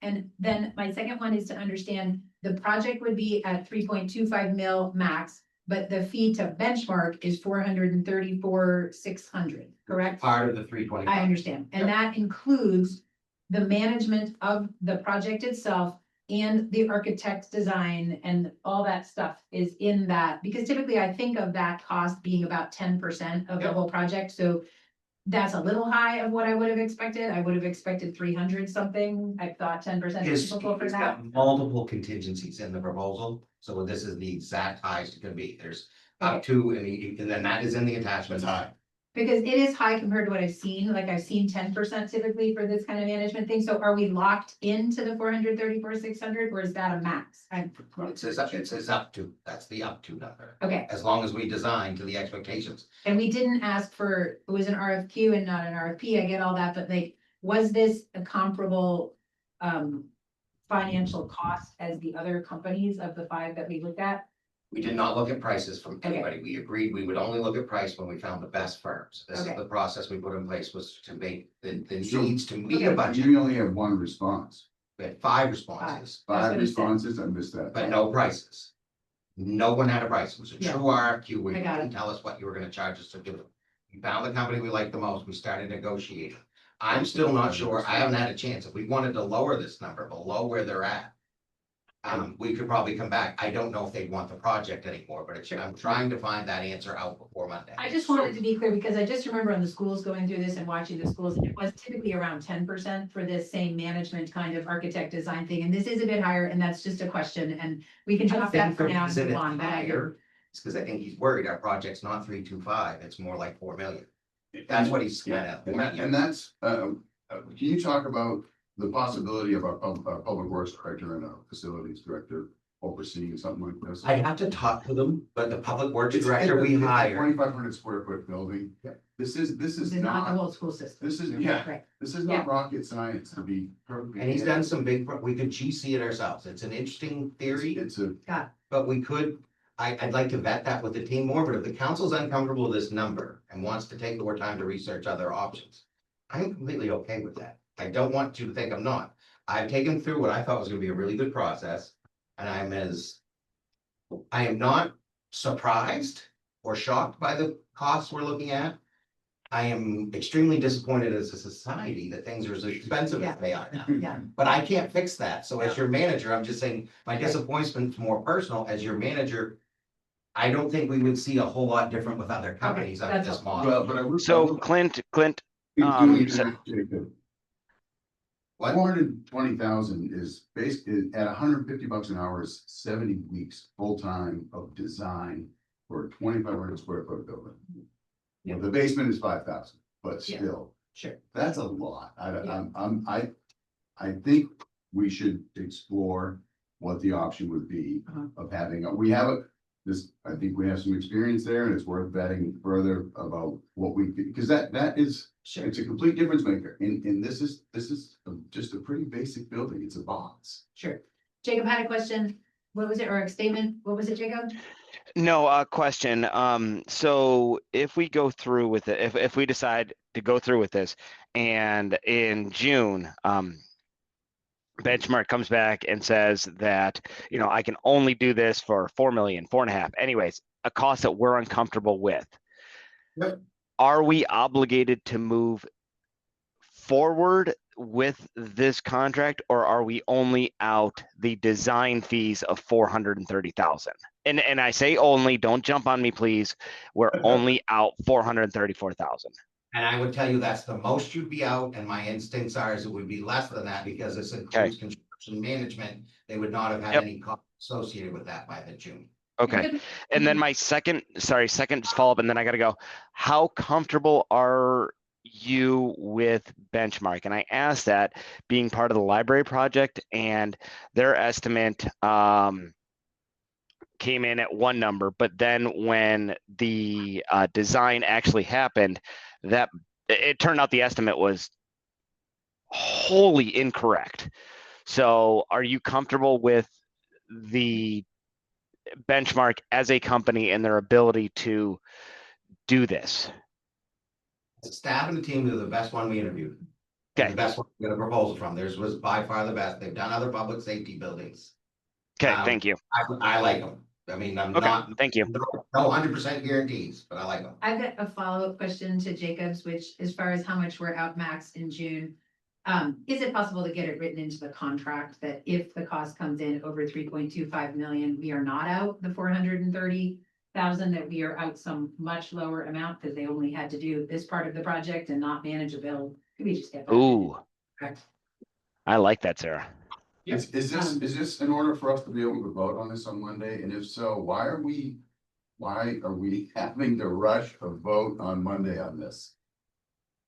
And then my second one is to understand the project would be at 3.25 mil max, but the fee to benchmark is 434,600, correct? Part of the I 325. understand, and Yep. that includes the management of the project itself and the architect's design and all that stuff is in that, because typically I think of that cost being about 10% of the Yep. whole project, so that's a little high of what I would have expected. I would have expected 300 something. I thought 10% is It's typical for that. got multiple contingencies in the proposal, so this is the exact highest it can be. There's up to, and then that is in the attachment. Because it is high compared to what I've seen, like I've seen 10% typically for this kind of management thing, so are we locked into the 434,600 or is that a max? It says up to, that's the up to number, Okay, as long as we design to the expectations. and we didn't ask for, it was an RFQ and not an RFP, I get all that, but like, was this a comparable financial cost as the other companies of the 5 that we looked at? We did not look at prices from Okay. anybody. We agreed we would only look at price when we found the best firms. This is Okay. the process we put in place, was to make the So- needs to meet a Okay. budget. We only have one response, We had 5 responses, That's what 5 he said. responses, I missed that. but no prices. No one had a price. It was a Yeah. true RFQ where I you got didn't tell us what you were gonna charge us to do it. We found the company we liked the most. We started negotiating. I'm still not sure. I haven't had a chance. If we wanted to lower this number below where they're at, we could probably come back. I don't know if they'd want the project anymore, but I'm trying to find that answer out before Monday. I just wanted to be clear, because I just remember on the schools going through this and watching the schools, it was typically around 10% for this same management kind of architect design thing, and this is a bit higher, and that's just a question, and we can I drop that think for the now and reason move it's on, but I agree. higher is because I think he's worried our project's not 325, it's more like 4 million. That's what he's kind of. And that's, can you talk about the possibility of our public works director and a facilities director overseeing something like this? I'd have to talk to them, but the public works It's director we hired, 2,500 square foot building. Yeah. This is This is not the whole school system. this is, yeah, Right. this is not rocket science to be perfectly. and he's done some big, we could GC it ourselves. It's an interesting theory, It's a, but we could, I'd like to vet that with the team more, but if the council's uncomfortable with this number and wants to take more time to research other options, I'm completely okay with that. I don't want you to think I'm not. I've taken through what I thought was gonna be a really good process, and I am not surprised or shocked by the costs we're looking at. I am extremely disappointed as a society that things are as expensive as they are now. Yeah, But I can't fix that. So as your manager, I'm just saying, my disappointment's more personal. As your manager, I don't think we would see a whole lot different with other companies under that's this helpful. model. well, but I would. So Clint, What? 420,000 is basically at 150 bucks an hour is 70 weeks full-time of design for a 2,500 square foot building. Yeah. The basement is 5,000, but Yeah. still, sure. that's a lot. Yeah. I think we should explore what the option would be Uh-huh. of having, I think we have some experience there, and it's worth vetting further about what we, because that is, Sure. it's a complete difference maker, and this is just a pretty basic building, it's a box. Sure. Jacob had a question. What was it, or a statement? What was it, Jacob? no, question. So if we go through with it, if we decide to go through with this and in June, Benchmark comes back and says that, I can only do this for 4 million, 4.5, anyways, a cost that we're uncomfortable with. Yep. Are we obligated to move forward with this contract, or are we only out the design fees of 430,000? And I say only, don't jump on me, please. We're only out 434,000. And I would tell you that's the most you'd be out, and my instincts are is it would be less than that because this includes construction management. They would not have had any cost associated with that by the June. Okay. And then my second just follow up, and then I got to go. How comfortable are you with Benchmark? And I asked that being part of the library project, and their estimate came in at one number, but then when the design actually happened, that it turned out the estimate was wholly incorrect. So are you comfortable with the Benchmark as a company and their ability to do this? The staff and the team are the best one we interviewed. Okay. The best one we got a proposal from. Theirs was by far the best. They've done other public safety buildings. Okay, thank you. I like them. I mean, I'm Okay, not, thank you. no 100% guarantees, but I like them. I've got a follow-up question to Jacob's, which as far as how much we're out maxed in June. Is it possible to get it written into the contract that if the cost comes in over 3.25 million, we are not out the 430,000, that we are out some much lower amount because they only had to do this part of the project and not manage a bill? Could we just get that? Ooh, Correct. I like that, Sarah. Is this in order for us to be able to vote on this on Monday? And if so, why are we having to rush a vote on Monday on this?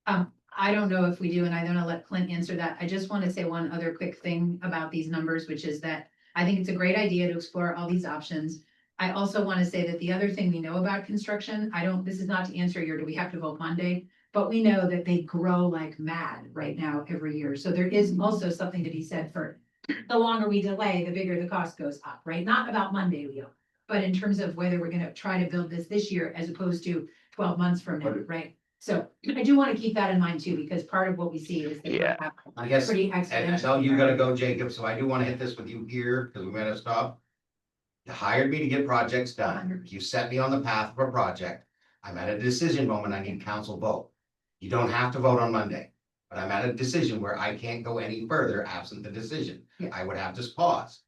I don't know if we do, and I'm gonna let Clint answer that. I just want to say one other quick thing about these numbers, which is that I think it's a great idea to explore all these options. I also want to say that the other thing we know about construction, this is not to answer your, do we have to vote Monday? But we know that they grow like mad right now every year. So there is also something to be said for the longer we delay, the bigger the cost goes up, right? Not about Monday, Leo, but in terms of whether we're gonna try to build this year as opposed to 12 months from now, right? So I do want to keep that in mind too, because part of what we see is that we Yeah. have I guess, pretty and I know exponential. you gotta go, Jacob, so I do wanna hit this with you here, because we might have stopped. You hired me to get projects done. 100%. You set me on the path of a project. I'm at a decision moment. I need council vote. You don't have to vote on Monday, but I'm at a decision where I can't go any further absent the decision. Yeah. I would have to pause.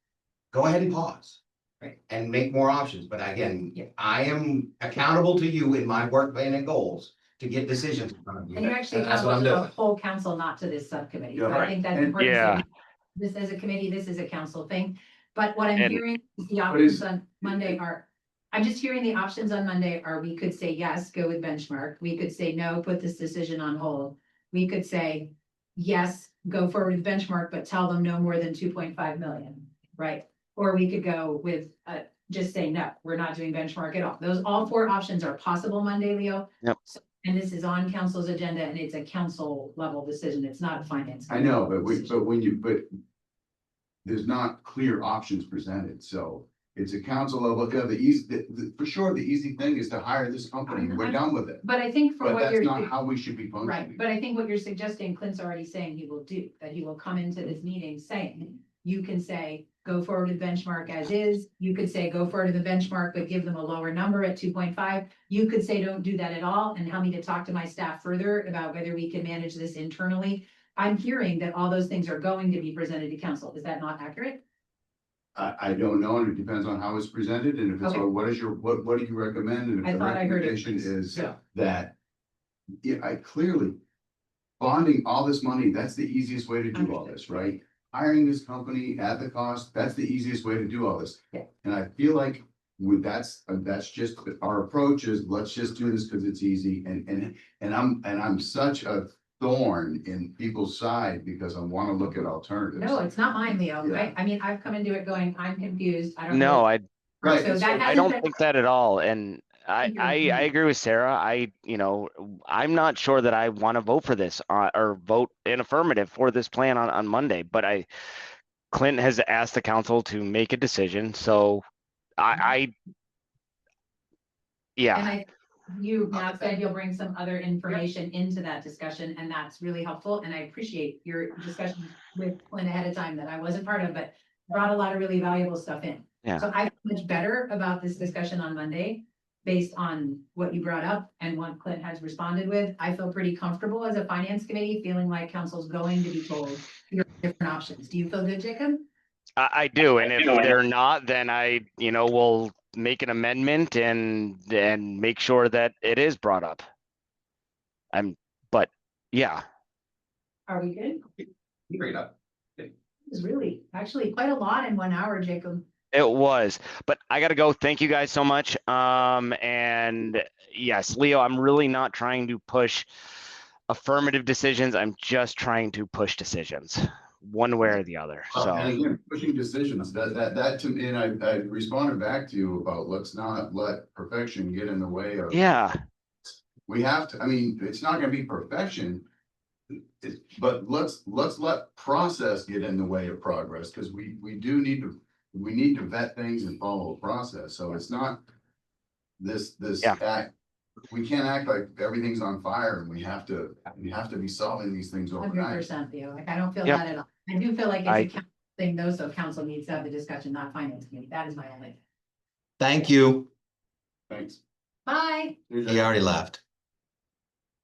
go ahead and pause. Right. And make more options, but again, Yeah. I am accountable to you in my work plan and goals to get decisions in front of you. And you're actually That's what I'm accountable to the doing. whole council, not to this subcommittee. Yeah, So I right. think that's And- important. Yeah. So this is a committee, this is a council thing, but what I'm And- hearing is the But options is- on Monday are, I'm just hearing the options on Monday are, we could say yes, go with benchmark. We could say no, put this decision on hold. We could say yes, go forward with benchmark, but tell them no more than 2.5 million, right? Or we could go with, just say, no, we're not doing benchmark at all. Those, all four options are possible Monday, Leo. Yep. So- And this is on council's agenda and it's a council level decision. It's not a finance. I know, committee decision. but there's not clear options presented, so it's a council level, yeah, for sure, the easy thing is to hire this company, and we're done with it. But I think for But what that's you're. not how we should be Right, functioning. but I think what you're suggesting, Clint's already saying he will do, that he will come into this meeting saying, you can say, go forward with benchmark as is. You could say, go forward to the benchmark, but give them a lower number at 2.5. You could say, don't do that at all, and help me to talk to my staff further about whether we can manage this internally. I'm hearing that all those things are going to be presented to council. Is that not accurate? I don't know, and it depends on how it's presented, and if it's, Okay. what do you recommend, and I if the thought I heard it. recommendation is Yeah. that. Yeah, I clearly, bonding all this money, that's the easiest way to do all this, right? Hiring this company at the cost, that's the easiest way to do all this. Yeah. And I feel like that's just, our approach is, let's just do this because it's easy, and I'm such a thorn in people's side because I want to look at alternatives. No, it's not mine, Leo. Yeah. I mean, I've come into it going, I'm confused. I don't No, know. I Right, So that I hasn't don't been- think that at all. And I agree with Sarah. I'm not sure that I want to vote for this or vote in affirmative for this plan on Monday, but Clint has asked the council to make a decision. So yeah, You now said you'll bring some other information into that discussion, and that's really helpful, and I appreciate your discussion with Clint ahead of time that I wasn't part of, but brought a lot of really valuable stuff in. Yeah. So I feel much better about this discussion on Monday, based on what you brought up and what Clint has responded with. I feel pretty comfortable as a finance committee, feeling like council's going to be told, here are different options. Do you feel good, Jacob? I do. And if they're not, then will make an amendment and make sure that it is brought up. But yeah. Are we good? You bring it up. It was really, actually quite a lot in 1 hour, Jacob. It was, but I gotta go. Thank you guys so much. And yes, Leo, I'm really not trying to push affirmative decisions. I'm just trying to push decisions one way or the other. And So again, pushing decisions, that to me, and I responded back to you about, let's not let perfection get in the way of. yeah, We have to, I mean, it's not gonna be perfection. But let's let process get in the way of progress, because we need to vet things and follow a process, so it's not this Yeah. act. We can't act like everything's on fire and we have to be solving these things 100%, overnight. Theo. Like, I don't feel Yep. that at all. I do feel like I- it's a council thing though, so council needs to have the discussion, not finance committee. That is my only. Thank you. Thanks. Bye. He already left.